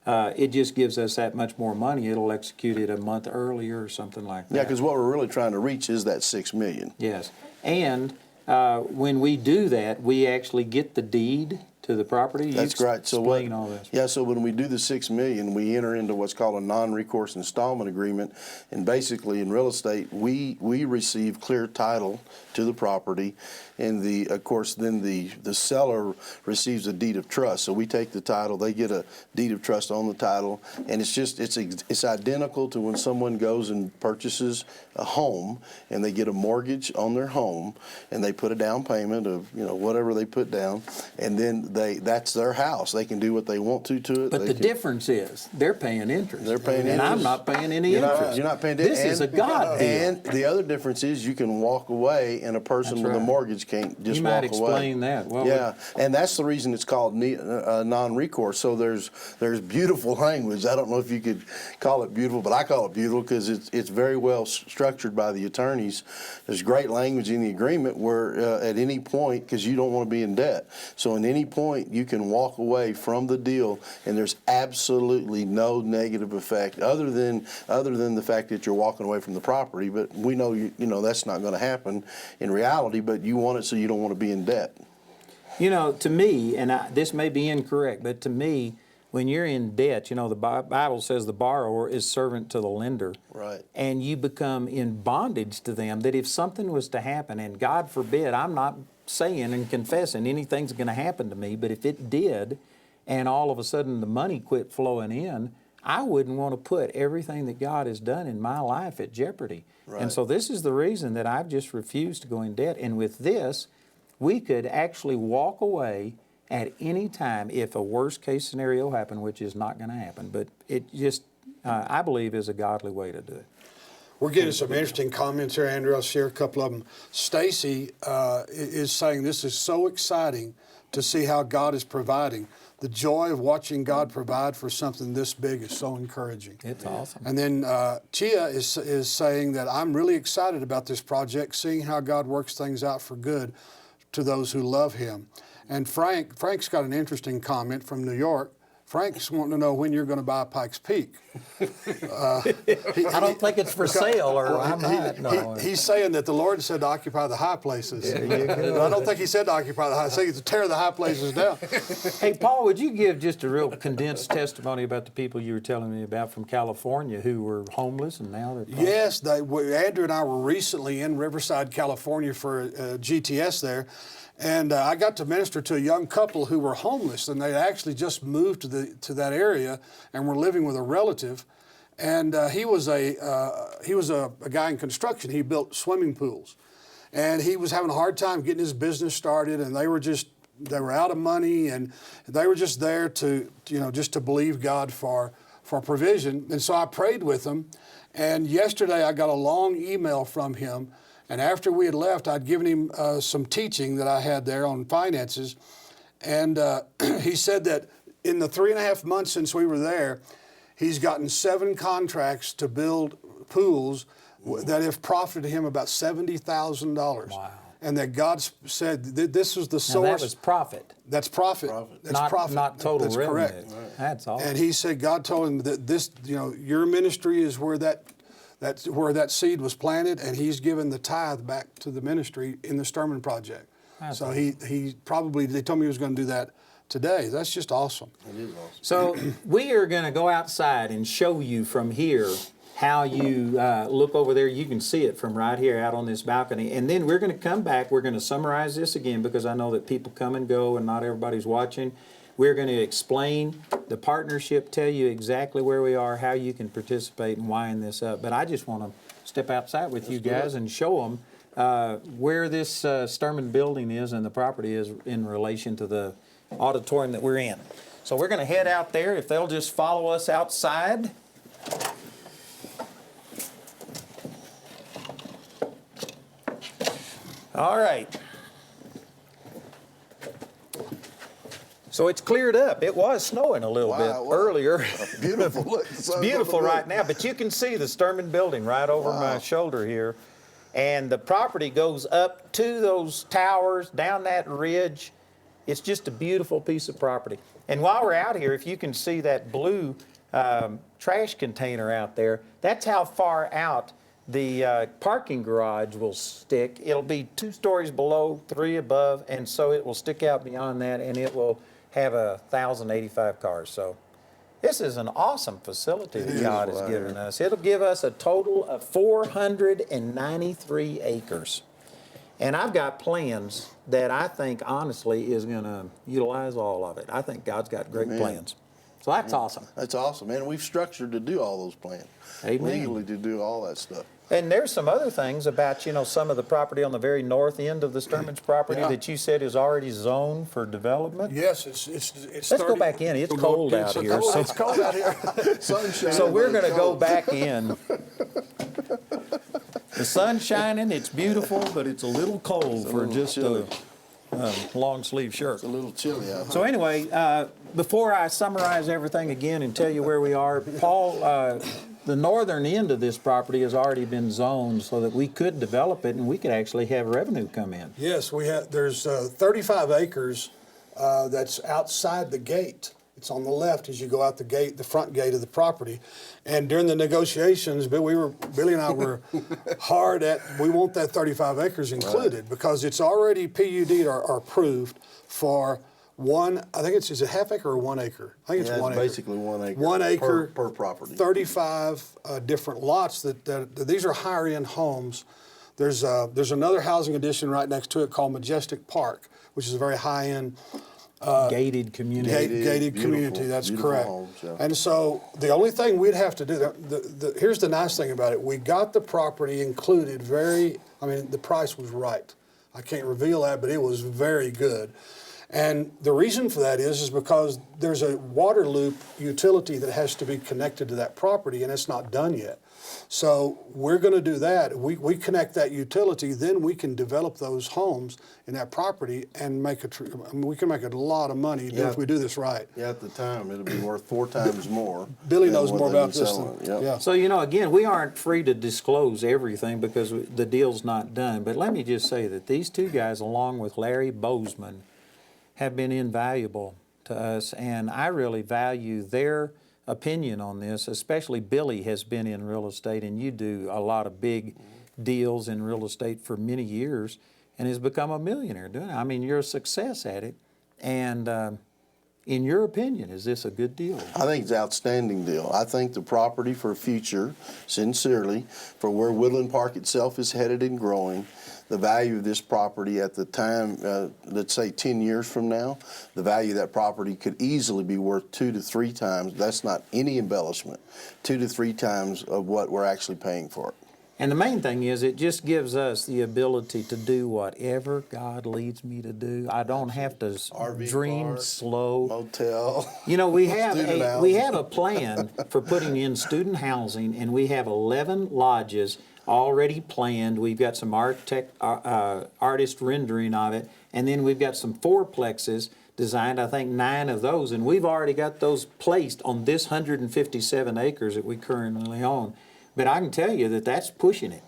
it just gives us that much more money. It'll execute it a month earlier or something like that. Yeah, because what we're really trying to reach is that $6 million. Yes. And when we do that, we actually get the deed to the property. That's You right. So what? explain all this. Yeah. So when we do the $6 million, we enter into what's called a non-recourse installment agreement, and basically in real estate, we receive clear title to the property, and of course then the seller receives a deed of trust. So we take the title, they get a deed of trust on the title, and it's identical to when someone goes and purchases a home and they get a mortgage on their home and they put a down payment of whatever they put down, and then that's their house. They can do what they want to it. But the difference is they're paying interest. They're paying and I'm interest. not paying any You're interest. You're not paying This is a God deal. And the other difference is you can walk away, and a person That's with a right. mortgage can't just You walk might away. explain that. Well, Yeah, and that's the reason it's called non-recourse. So there's beautiful language. I don't know if you could call it beautiful, but I call it beautiful because it's very well structured by the attorneys. There's great language in the agreement where at any point, because you don't want to be in debt, so at any point you can walk away from the deal, and there's absolutely no negative effect other than the fact that you're walking away from the property. But we know that's not going to happen in reality. But you want it so you don't want to be in debt. To me, and this may be incorrect, but to me, when you're in debt, the Bible says the borrower is servant to the lender. Right. And you become in bondage to them, that if something was to happen, and God forbid, I'm not saying and confessing anything's going to happen to me, but if it did, and all of a sudden the money quit flowing in, I wouldn't want to put everything that God has done in my life at jeopardy. Right. And so this is the reason that I've just refused to go in debt. And with this, we could actually walk away at any time if a worst case scenario happened, which is not going to happen. But it just, I believe, is a godly way to do it. We're getting some interesting comments here, Andrew. I'll share a couple of them. Stacy is saying this is so exciting to see how God is providing. The joy of watching God provide for something this big is so encouraging. It's awesome. And then Chia is saying that I'm really excited about this project, seeing how God works things out for good to those who love Him. And Frank's got an interesting comment from New York. Frank's wanting to know when you're going to buy Pikes Peak. I don't think it's for sale, or I might. No. He's saying that the Lord said to occupy the high places. I don't think He said to occupy the high. He said to tear the high places down. Hey, Paul, would you give just a real condensed testimony about the people you were telling me about from California who were homeless and now they're Yes, Andrew and I were recently in Riverside, California for GTS there. And I got to minister to a young couple who were homeless, and they actually just moved to that area and were living with a relative. And he was a guy in construction. He built swimming pools, and he was having a hard time getting his business started. And they were out of money, and they were just there to just to believe God for provision. And so I prayed with him. And yesterday I got a long email from him. And after we had left, I'd given him some teaching that I had there on finances. And he said that in the 3.5 months since we were there, he's gotten 7 contracts to build pools that have profited him about $70,000. Wow. And that God said that this was the source. Now that was profit. That's profit. That's not, profit. Not total That's revenue. correct. Right. That's awesome. And he said God told him that this, your ministry is where that's where that seed was planted, and he's given the tithe back to the ministry in the Sturman Project. That's so awesome. they told me he was going to do that today. That's just awesome. It is awesome. So we are going to go outside and show you from here how you look over there. You can see it from right here out on this balcony. And then we're going to come back. We're going to summarize this again because I know that people come and go and not everybody's watching. We're going to explain the partnership, tell you exactly where we are, how you can participate and wind this up. But I just want to step outside with you guys and show them where this Sturman building is and the property is in relation to the auditorium that we're in. So we're going to head out there. If they'll just follow us outside. All right. So it's cleared up. It was snowing a little bit earlier. Beautiful. Look, It's beautiful right now, but you can see the Sturman building right over my shoulder here. And the property goes up to those towers, down that ridge. It's just a beautiful piece of property. And while we're out here, if you can see that blue trash container out there, that's how far out the parking garage will stick. It'll be 2 stories below, 3 above, and so it will stick out beyond that, and it will have 1,085 cars. So this is an awesome facility that God has given us. It'll give us a total of 493 acres. And I've got plans that I think, honestly, is going to utilize all of it. I think God's got great plans. So that's awesome. That's awesome, man. We've structured to do all those plans. Amen. Legally to do all that stuff. And there's some other things about, some of the property on the very north end of the Sturman's property that you said is already zoned for development. Yes, it's Let's go back in. It's cold out here. So, It's cold out here. Sunshine. so we're going to go back in. The sun's shining. It's beautiful, but it's a little cold for just a long sleeve shirt. It's a little chilly out. So anyway, before I summarize everything again and tell you where we are, Paul, the northern end of this property has already been zoned so that we could develop it and we could actually have revenue come in. Yes, there's 35 acres that's outside the gate. It's on the left as you go out the gate, the front gate of the property. And during the negotiations, Billy and I were hard at, we want that 35 acres included because it's already PUD'd or approved for one, I think is it half acre or 1 acre? I think it's 1 acre. Basically 1 acre. 1 acre per property. 35 different lots that these are higher end homes. There's another housing addition right next to it called Majestic Park, which is a very high end Gated community. gated community. That's beautiful correct. homes, yeah. And so the only thing we'd have to do, here's the nice thing about it. We got the property included the price was right. I can't reveal that, but it was very good. And the reason for that is because there's a water loop utility that has to be connected to that property, and it's not done yet. So we're going to do that. We connect that utility, then we can develop those homes in that property and we can make a lot of money if we do this right. Yeah, at the time, it'll be worth 4 times more. Billy than knows what more they've about been this selling than it. Yep. So, again, we aren't free to disclose everything because the deal's not done. But let me just say that these 2 guys, along with Larry Bozeman, have been invaluable to us, and I really value their opinion on this, especially Billy has been in real estate, and you do a lot of big deals in real estate for many years and has become a millionaire doing it. I mean, you're a success at it, and in your opinion, is this a good deal? I think it's an outstanding deal. I think the property for future, sincerely, for where Woodland Park itself is headed and growing, the value of this property at the time, let's say 10 years from now, the value of that property could easily be worth 2 to 3 times. That's not any embellishment. 2 to 3 times of what we're actually paying for it. And the main thing is it just gives us the ability to do whatever God leads me to do. I don't have to RV dream park, slow. Motel. We have Student we housing. have a plan for putting in student housing, and we have 11 lodges already planned. We've got some artist rendering of it, and then we've got some fourplexes designed, I think 9 of those, and we've already got those placed on this 157 acres that we currently own. But I can tell you that that's pushing it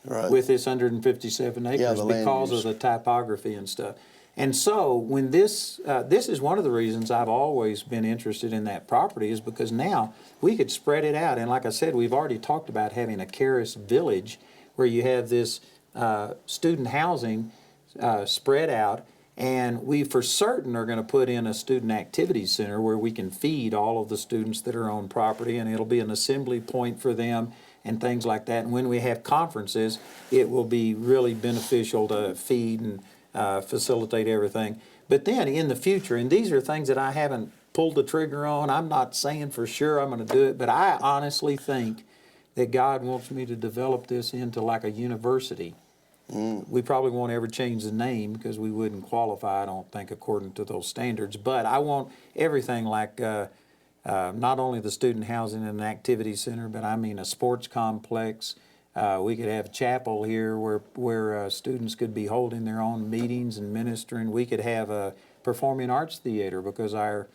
with this 157 acres the land because use. of the topography and stuff. And so when this is one of the reasons I've always been interested in that property is because now we could spread it out. And like I said, we've already talked about having a Caris Village where you have this student housing spread out. And we for certain are going to put in a student activities center where we can feed all of the students that are on property, and it'll be an assembly point for them and things like that. And when we have conferences, it will be really beneficial to feed and facilitate everything. But then in the future, and these are things that I haven't pulled the trigger on, I'm not saying for sure I'm going to do it, but I honestly think that God wants me to develop this into like a university. We probably won't ever change the name because we wouldn't qualify, I don't think, according to those standards. But I want everything like not only the student housing and activity center, but I mean a sports complex. We could have a chapel here where students could be holding their own meetings and ministering. We could have a performing arts theater because our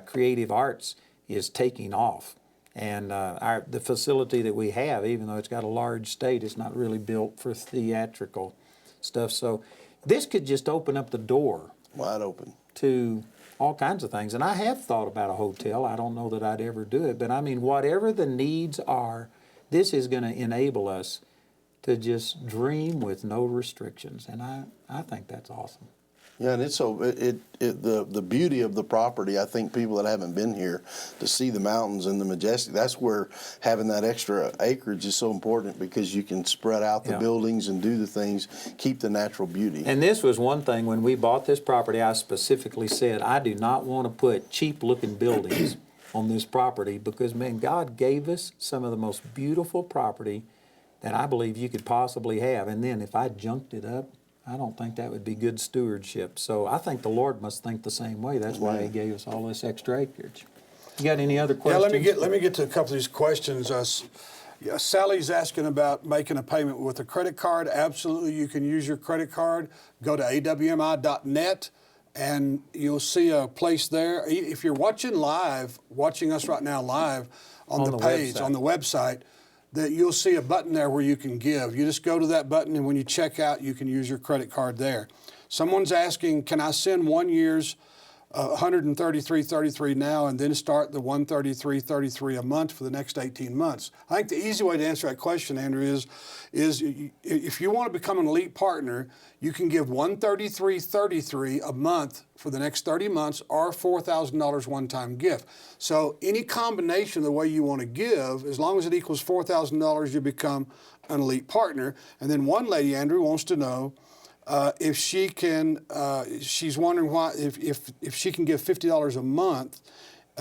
creative arts is taking off. And the facility that we have, even though it's got a large state, it's not really built for theatrical stuff. So this could just open up the door. Wide open. To all kinds of things. And I have thought about a hotel. I don't know that I'd ever do it. But I mean, whatever the needs are, this is going to enable us to just dream with no restrictions. And I think that's awesome. Yeah, and the beauty of the property, I think people that haven't been here to see the mountains and the majestic, that's where having that extra acreage is so important because you can spread out the buildings and do the things, keep the natural beauty. And this was one thing when we bought this property, I specifically said, I do not want to put cheap looking buildings on this property because, man, God gave us some of the most beautiful property that I believe you could possibly have. And then if I junked it up, I don't think that would be good stewardship. So I think the Lord must think the same way. That's why He gave us all this extra acreage. You got any other questions? Yeah, let me get to a couple of these questions. Sally's asking about making a payment with a credit card. Absolutely, you can use your credit card. Go to awmi.net, and you'll see a place there. If you're watching us right now live on the page, website. on the website, that you'll see a button there where you can give. You just go to that button, and when you check out, you can use your credit card there. Someone's asking, can I send 1 year's $133.33 now and then start the $133.33 a month for the next 18 months? I think the easy way to answer that question, Andrew, is if you want to become an elite partner, you can give $133.33 a month for the next 30 months or $4,000 one-time gift. So any combination of the way you want to give, as long as it equals $4,000, you become an elite partner. And then one lady, Andrew, wants to know if she can, she's wondering why, if she can give $50 a month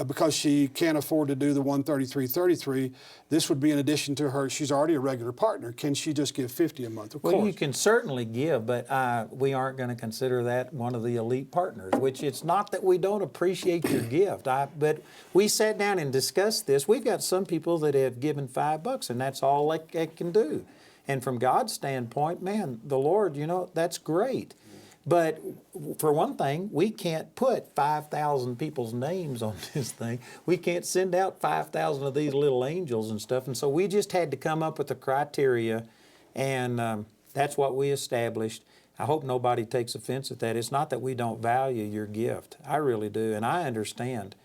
because she can't afford to do the $133.33. This would be in addition to her. She's already a regular partner. Can she just give $50 a month? Of course. You can certainly give, but we aren't going to consider that one of the elite partners, which it's not that we don't appreciate your gift. But we sat down and discussed this. We've got some people that have given $5, and that's all they can do. And from God's standpoint, man, the Lord, that's great. But for one thing, we can't put 5,000 people's names on this thing. We can't send out 5,000 of these little angels and stuff. And so we just had to come up with a criteria, and that's what we established. I hope nobody takes offense at that. It's not that we don't value your gift. I really do, and I understand.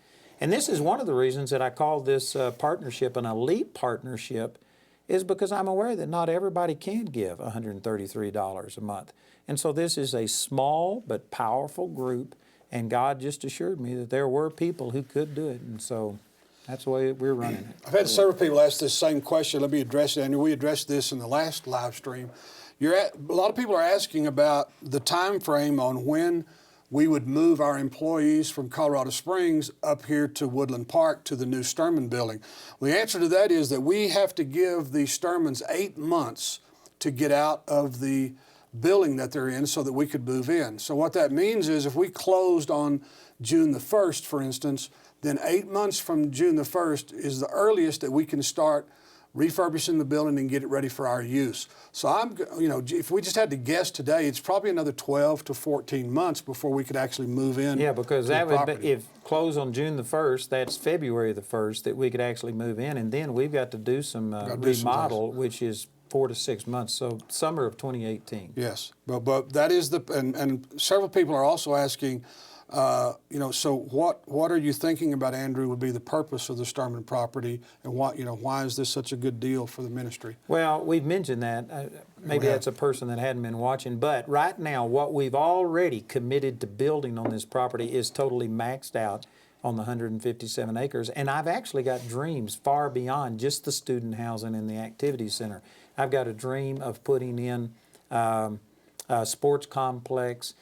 And this is one of the reasons that I call this partnership an elite partnership, is because I'm aware that not everybody can give $133 a month. And so this is a small but powerful group, and God just assured me that there were people who could do it, and so that's the way we're running it. I've had several people ask this same question. Let me address it, Andrew. We addressed this in the last live stream. A lot of people are asking about the time frame on when we would move our employees from Colorado Springs up here to Woodland Park to the new Sturman building. Well, the answer to that is that we have to give the Sturmans 8 months to get out of the building that they're in so that we could move in. So what that means is if we closed on June the 1st, for instance, then 8 months from June the 1st is the earliest that we can start refurbishing the building and get it ready for our use. So if we just had to guess today, it's probably another 12 to 14 months before we could actually move in. Yeah, because that would be, if close on June the 1st, that's February the 1st that we could actually move in, and then we've got to do some remodel, which is 4 to 6 months, so summer of 2018. Yes, but that is and several people are also asking, so what are you thinking about, Andrew, would be the purpose of the Sturman property, and why is this such a good deal for the ministry? Well, we've mentioned that. Maybe that's a person that hadn't been watching, but right now what we've already committed to building on this property is totally maxed out on the 157 acres, and I've actually got dreams far beyond just the student housing and the activity center. I've got a dream of putting in a sports complex,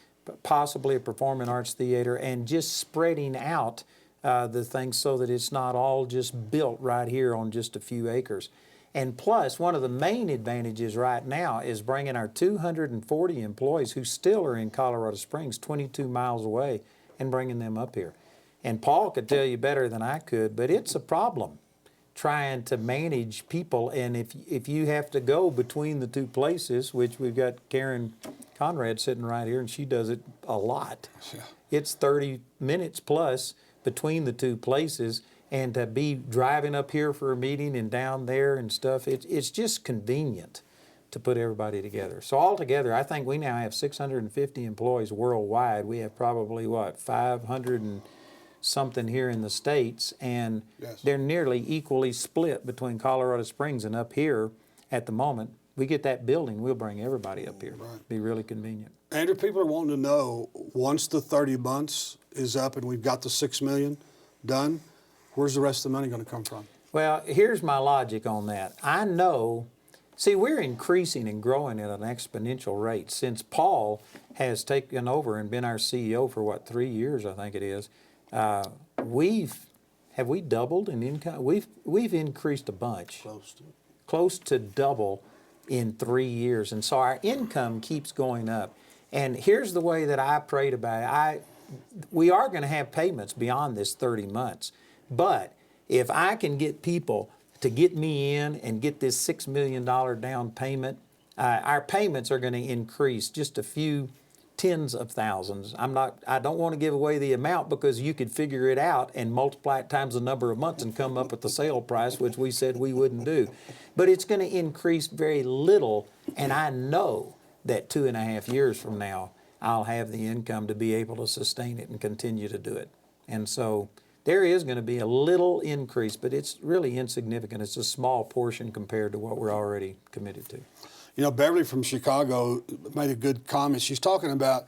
possibly a performing arts theater, and just spreading out the things so that it's not all just built right here on just a few acres. And plus, one of the main advantages right now is bringing our 240 employees who still are in Colorado Springs, 22 miles away, and bringing them up here. And Paul could tell you better than I could, but it's a problem trying to manage people. And if you have to go between the two places, which we've got Karen Conrad sitting right here, and she does it a lot. Yeah. It's 30 minutes plus between the two places, and to be driving up here for a meeting and down there and stuff, it's just convenient to put everybody together. So altogether, I think we now have 650 employees worldwide. We have probably, 500 and something here in the States, and Yes. they're nearly equally split between Colorado Springs and up here at the moment. We get that building, we'll bring everybody up here. Right. Be really convenient. Andrew, people are wanting to know, once the 30 months is up and we've got the $6 million done, where's the rest of the money going to come from? Well, here's my logic on that. I know, see, we're increasing and growing at an exponential rate. Since Paul has taken over and been our CEO for 3 years, I think it is, have we doubled in income? We've increased a bunch. Close to double in 3 years. And so our income keeps going up. And here's the way that I prayed about it. We are going to have payments beyond this 30 months. But if I can get people to get me in and get this $6 million down payment, our payments are going to increase just a few tens of thousands. I don't want to give away the amount, because you could figure it out and multiply it times the number of months and come up with the sale price, which we said we wouldn't do. But it's going to increase very little, and I know that 2.5 years from now, I'll have the income to be able to sustain it and continue to do it. And so there is going to be a little increase, but it's really insignificant. It's a small portion compared to what we're already committed to. You know, Beverly from Chicago made a good comment. She's talking about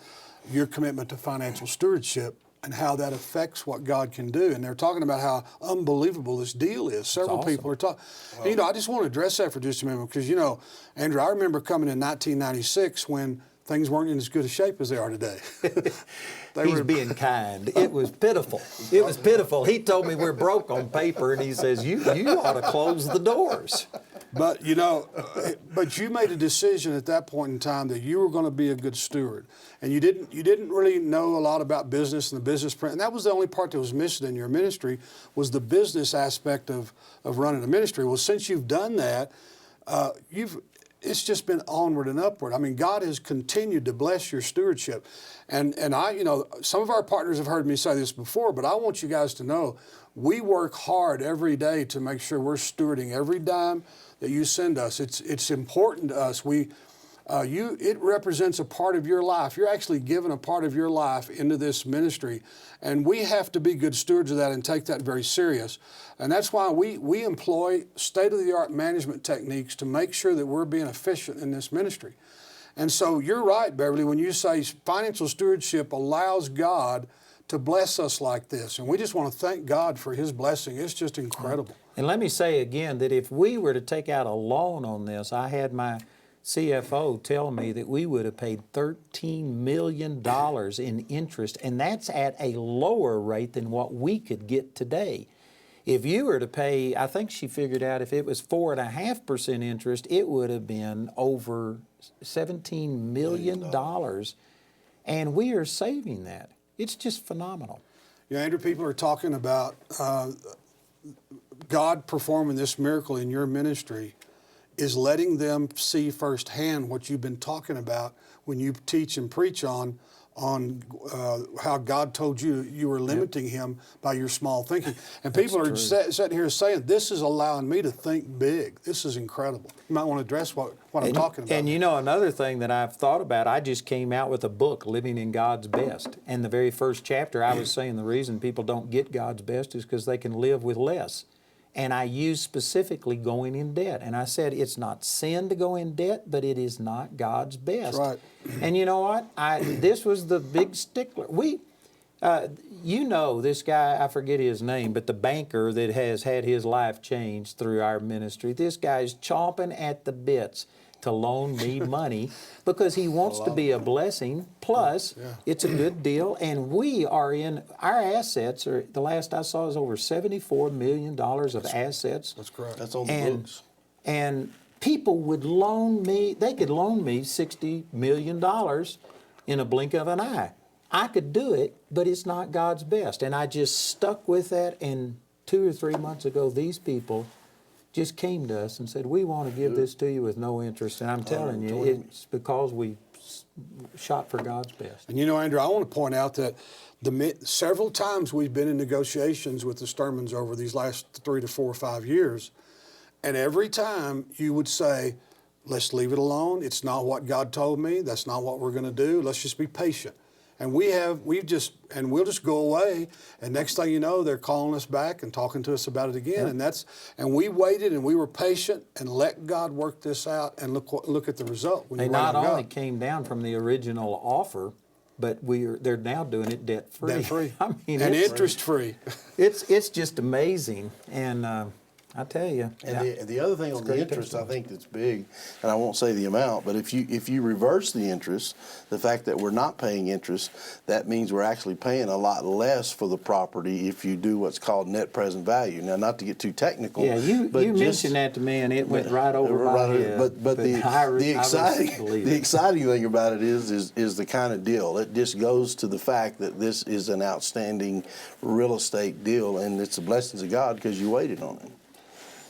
your commitment to financial stewardship and how that affects what God can do. And they're talking about how unbelievable this deal is. Several awesome. people are talking. Wow. You know, I just want to address that for just a minute, because, you know, Andrew, I remember coming in 1996 when things weren't in as good a shape as they are today. He's being kind. It was pitiful. It was pitiful. He told me we're broke on paper, and he says, you ought to close the doors. But, you know, but you made a decision at that point in time that you were going to be a good steward. And you didn't really know a lot about business and the business print. And that was the only part that was missing in your ministry, was the business aspect of running a ministry. Well, since you've done that, it's just been onward and upward. I mean, God has continued to bless your stewardship. And I, you know, some of our partners have heard me say this before, but I want you guys to know, we work hard every day to make sure we're stewarding every dime that you send us. It's important to us. It represents a part of your life. You're actually giving a part of your life into this ministry, and we have to be good stewards of that and take that very serious. And that's why we employ state-of-the-art management techniques to make sure that we're being efficient in this ministry. And so you're right, Beverly, when you say financial stewardship allows God to bless us like this. And we just want to thank God for His blessing. It's just incredible. And let me say again that if we were to take out a loan on this, I had my CFO tell me that we would have paid $13 million in interest, and that's at a lower rate than what we could get today. If you were to pay, I think she figured out if it was 4.5% interest, it would have been over $17 million, and we are saving that. It's just phenomenal. Yeah, Andrew, people are talking about God performing this miracle in your ministry is letting them see firsthand what you've been talking about when you teach and preach on how God told you you were limiting Him by your small thinking. And people are sitting here saying, this is allowing me to think big. This is incredible. You might want to address what I'm talking about. And you know, another thing that I've thought about, I just came out with a book, Living in God's Best. And the very first chapter, I was saying the reason people don't get God's best is because they can live with less. And I used specifically going in debt. And I said, it's not sin to go in debt, but it is not God's best. That's right. And you know what? This was the big stickler. You know this guy, I forget his name, but the banker that has had his life changed through our ministry. This guy's chomping at the bits to loan me money because he wants to be a blessing. Plus, it's a good deal, and we are in our assets. Are the last I saw is over $74 million of assets. That's correct. That's on the And books. and people would loan me. They could loan me $60 million in a blink of an eye. I could do it, but it's not God's best. And I just stuck with that. And 2 or 3 months ago, these people just came to us and said, we want to give this to you with no interest. And I'm telling you, it's because we shot for God's best. And you know, Andrew, I want to point out that several times we've been in negotiations with the Sturmans over these last 3 to 4 or 5 years, and every time you would say, let's leave it alone. It's not what God told me. That's not what we're going to do. Let's just be patient. And we'll just go away, and next thing you know, they're calling us back and talking to us about it again. Yeah. And we waited and we were patient and let God work this out, and look at the result. When They you wait not on only God. came down from the original offer, but they're now doing it debt free. Debt free. I mean, and it's, interest free. it's just amazing, and I tell you. And the other thing on the great interest, I testimony. think that's big, and I won't say the amount, but if you reverse the interest, the fact that we're not paying interest, that means we're actually paying a lot less for the property if you do what's called net present value. Now, not to get too technical, Yeah, you but just- mentioned that to me, and it went right over my head. But I the exciting believe the it. exciting thing about it is the kind of deal. It just goes to the fact that this is an outstanding real estate deal, and it's the blessings of God because you waited on it.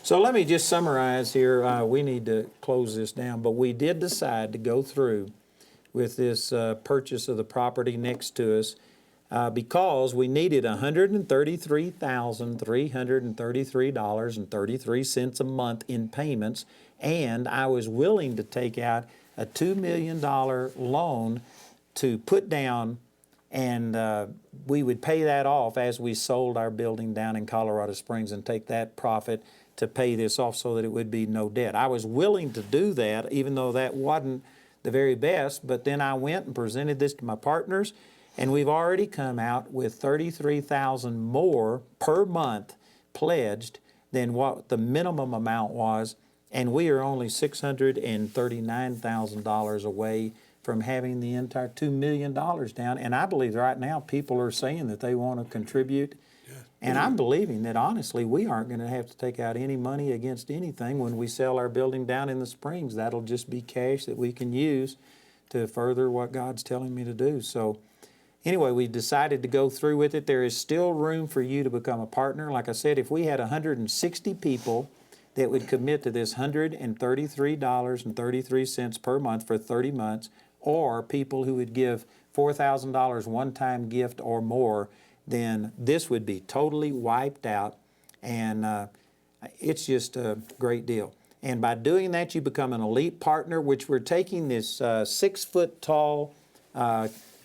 So let me just summarize here. We need to close this down, but we did decide to go through with this purchase of the property next to us because we needed $133,333.33 a month in payments, and I was willing to take out a $2 million loan to put down, and we would pay that off as we sold our building down in Colorado Springs and take that profit to pay this off so that it would be no debt. I was willing to do that, even though that wasn't the very best, but then I went and presented this to my partners, and we've already come out with $33,000 more per month pledged than what the minimum amount was, and we are only $639,000 away from having the entire $2 million down. And I believe right now people are saying that they want to contribute. And I'm believing that, honestly, we aren't going to have to take out any money against anything when we sell our building down in the Springs. That'll just be cash that we can use to further what God's telling me to do. So anyway, we decided to go through with it. There is still room for you to become a partner. Like I said, if we had 160 people that would commit to this $133.33 per month for 30 months, or people who would give $4,000 one-time gift or more, then this would be totally wiped out, and it's just a great deal. And by doing that, you become an elite partner, which we're taking this 6-foot-tall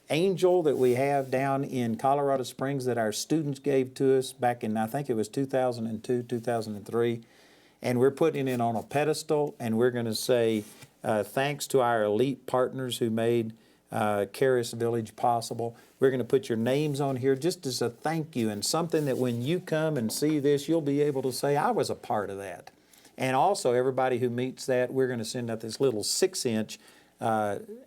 angel that we have down in Colorado Springs that our students gave to us back in, I think it was 2002, 2003, and we're putting it on a pedestal, and we're going to say thanks to our elite partners who made Caris Village possible. We're going to put your names on here just as a thank you, and something that when you come and see this, you'll be able to say, I was a part of that. And also, everybody who meets that, we're going to send out this little 6-inch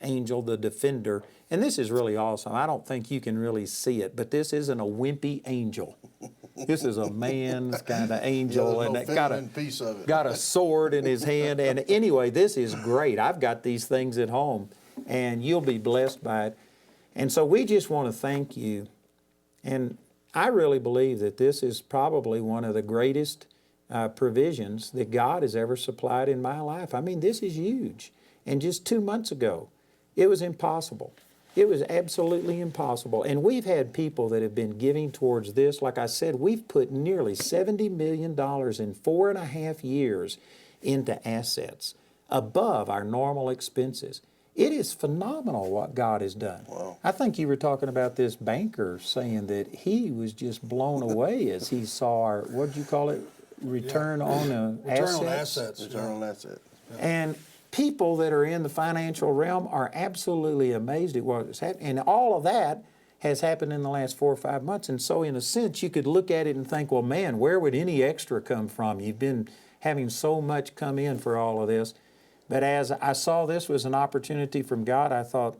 angel, the Defender. And this is really awesome. I don't think you can really see it, but this isn't a wimpy angel. This is a man's kind of angel, and no it got piece of it. got a sword in his hand. And anyway, this is great. I've got these things at home, and you'll be blessed by it. And so we just want to thank you. And I really believe that this is probably one of the greatest provisions that God has ever supplied in my life. I mean, this is huge. And just 2 months ago, it was impossible. It was absolutely impossible. And we've had people that have been giving towards this. Like I said, we've put nearly $70 million in 4.5 years into assets above our normal expenses. It is phenomenal what God has done. Wow. I think you were talking about this banker saying that he was just blown away as he saw our, what did you call it, return on Return on assets? assets. Return on asset. And people that are in the financial realm are absolutely amazed at what has happened. And all of that has happened in the last 4 or 5 months. And so in a sense, you could look at it and think, well, man, where would any extra come from? You've been having so much come in for all of this. But as I saw this was an opportunity from God, I thought,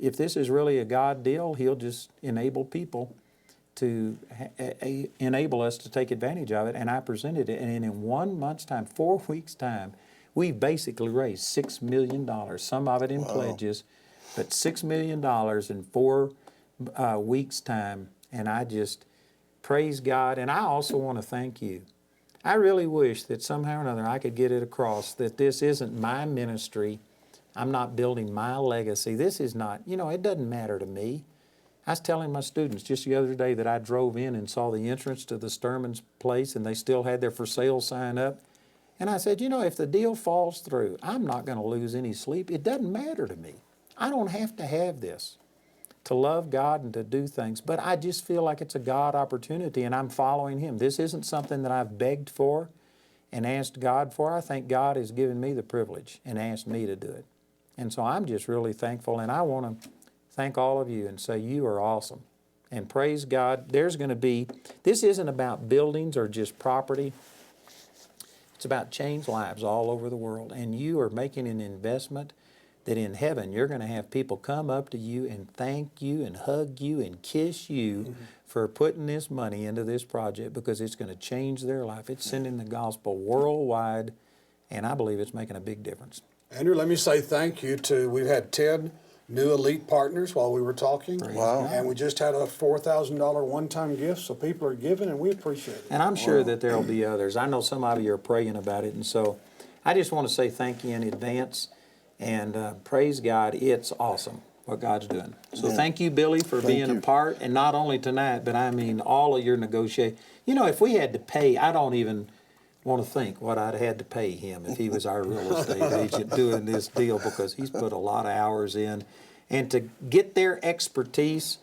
if this is really a God deal, He'll just enable people to enable us to take advantage of it. And I presented it, and in 1 month's time, 4 weeks' time, we basically raised $6 million, some of it in pledges, but $6 million in 4 weeks' time. And I just praise God. And I also want to thank you. I really wish that somehow or another I could get it across that this isn't my ministry. I'm not building my legacy. This is not, it doesn't matter to me. I was telling my students just the other day that I drove in and saw the entrance to the Sturman's place, and they still had their for sale sign up. And I said, if the deal falls through, I'm not going to lose any sleep. It doesn't matter to me. I don't have to have this to love God and to do things, but I just feel like it's a God opportunity, and I'm following Him. This isn't something that I've begged for and asked God for. I think God has given me the privilege and asked me to do it. And so I'm just really thankful, and I want to thank all of you and say you are awesome. And praise God, this isn't about buildings or just property. It's about changed lives all over the world. And you are making an investment that in heaven you're going to have people come up to you and thank you and hug you and kiss you for putting this money into this project, because it's going to change their life. It's sending the gospel worldwide, and I believe it's making a big difference. Andrew, let me say thank you to, we've had 10 new elite partners while we were talking. Wow. And we just had a $4,000 one-time gift, so people are giving, and we appreciate it. And I'm sure that there'll be others. I know some of you are praying about it, and so I just want to say thank you in advance, and praise God. It's awesome what God's doing. So thank you, Billy, for being a part, and not only tonight, but I mean all of your negotiating. If we had to pay, I don't even want to think what I'd had to pay him if he was our real estate agent doing this deal, because he's put a lot of hours in. And to get their expertise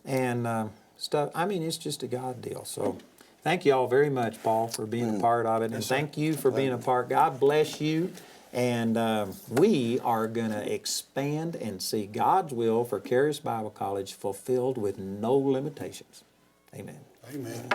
and stuff, I mean, it's just a God deal. So thank you all very much, Paul, for being a part of it. And thank you for being a part. God bless you. And we are going to expand and see God's will for Charis Bible College fulfilled with no limitations. Amen. Amen.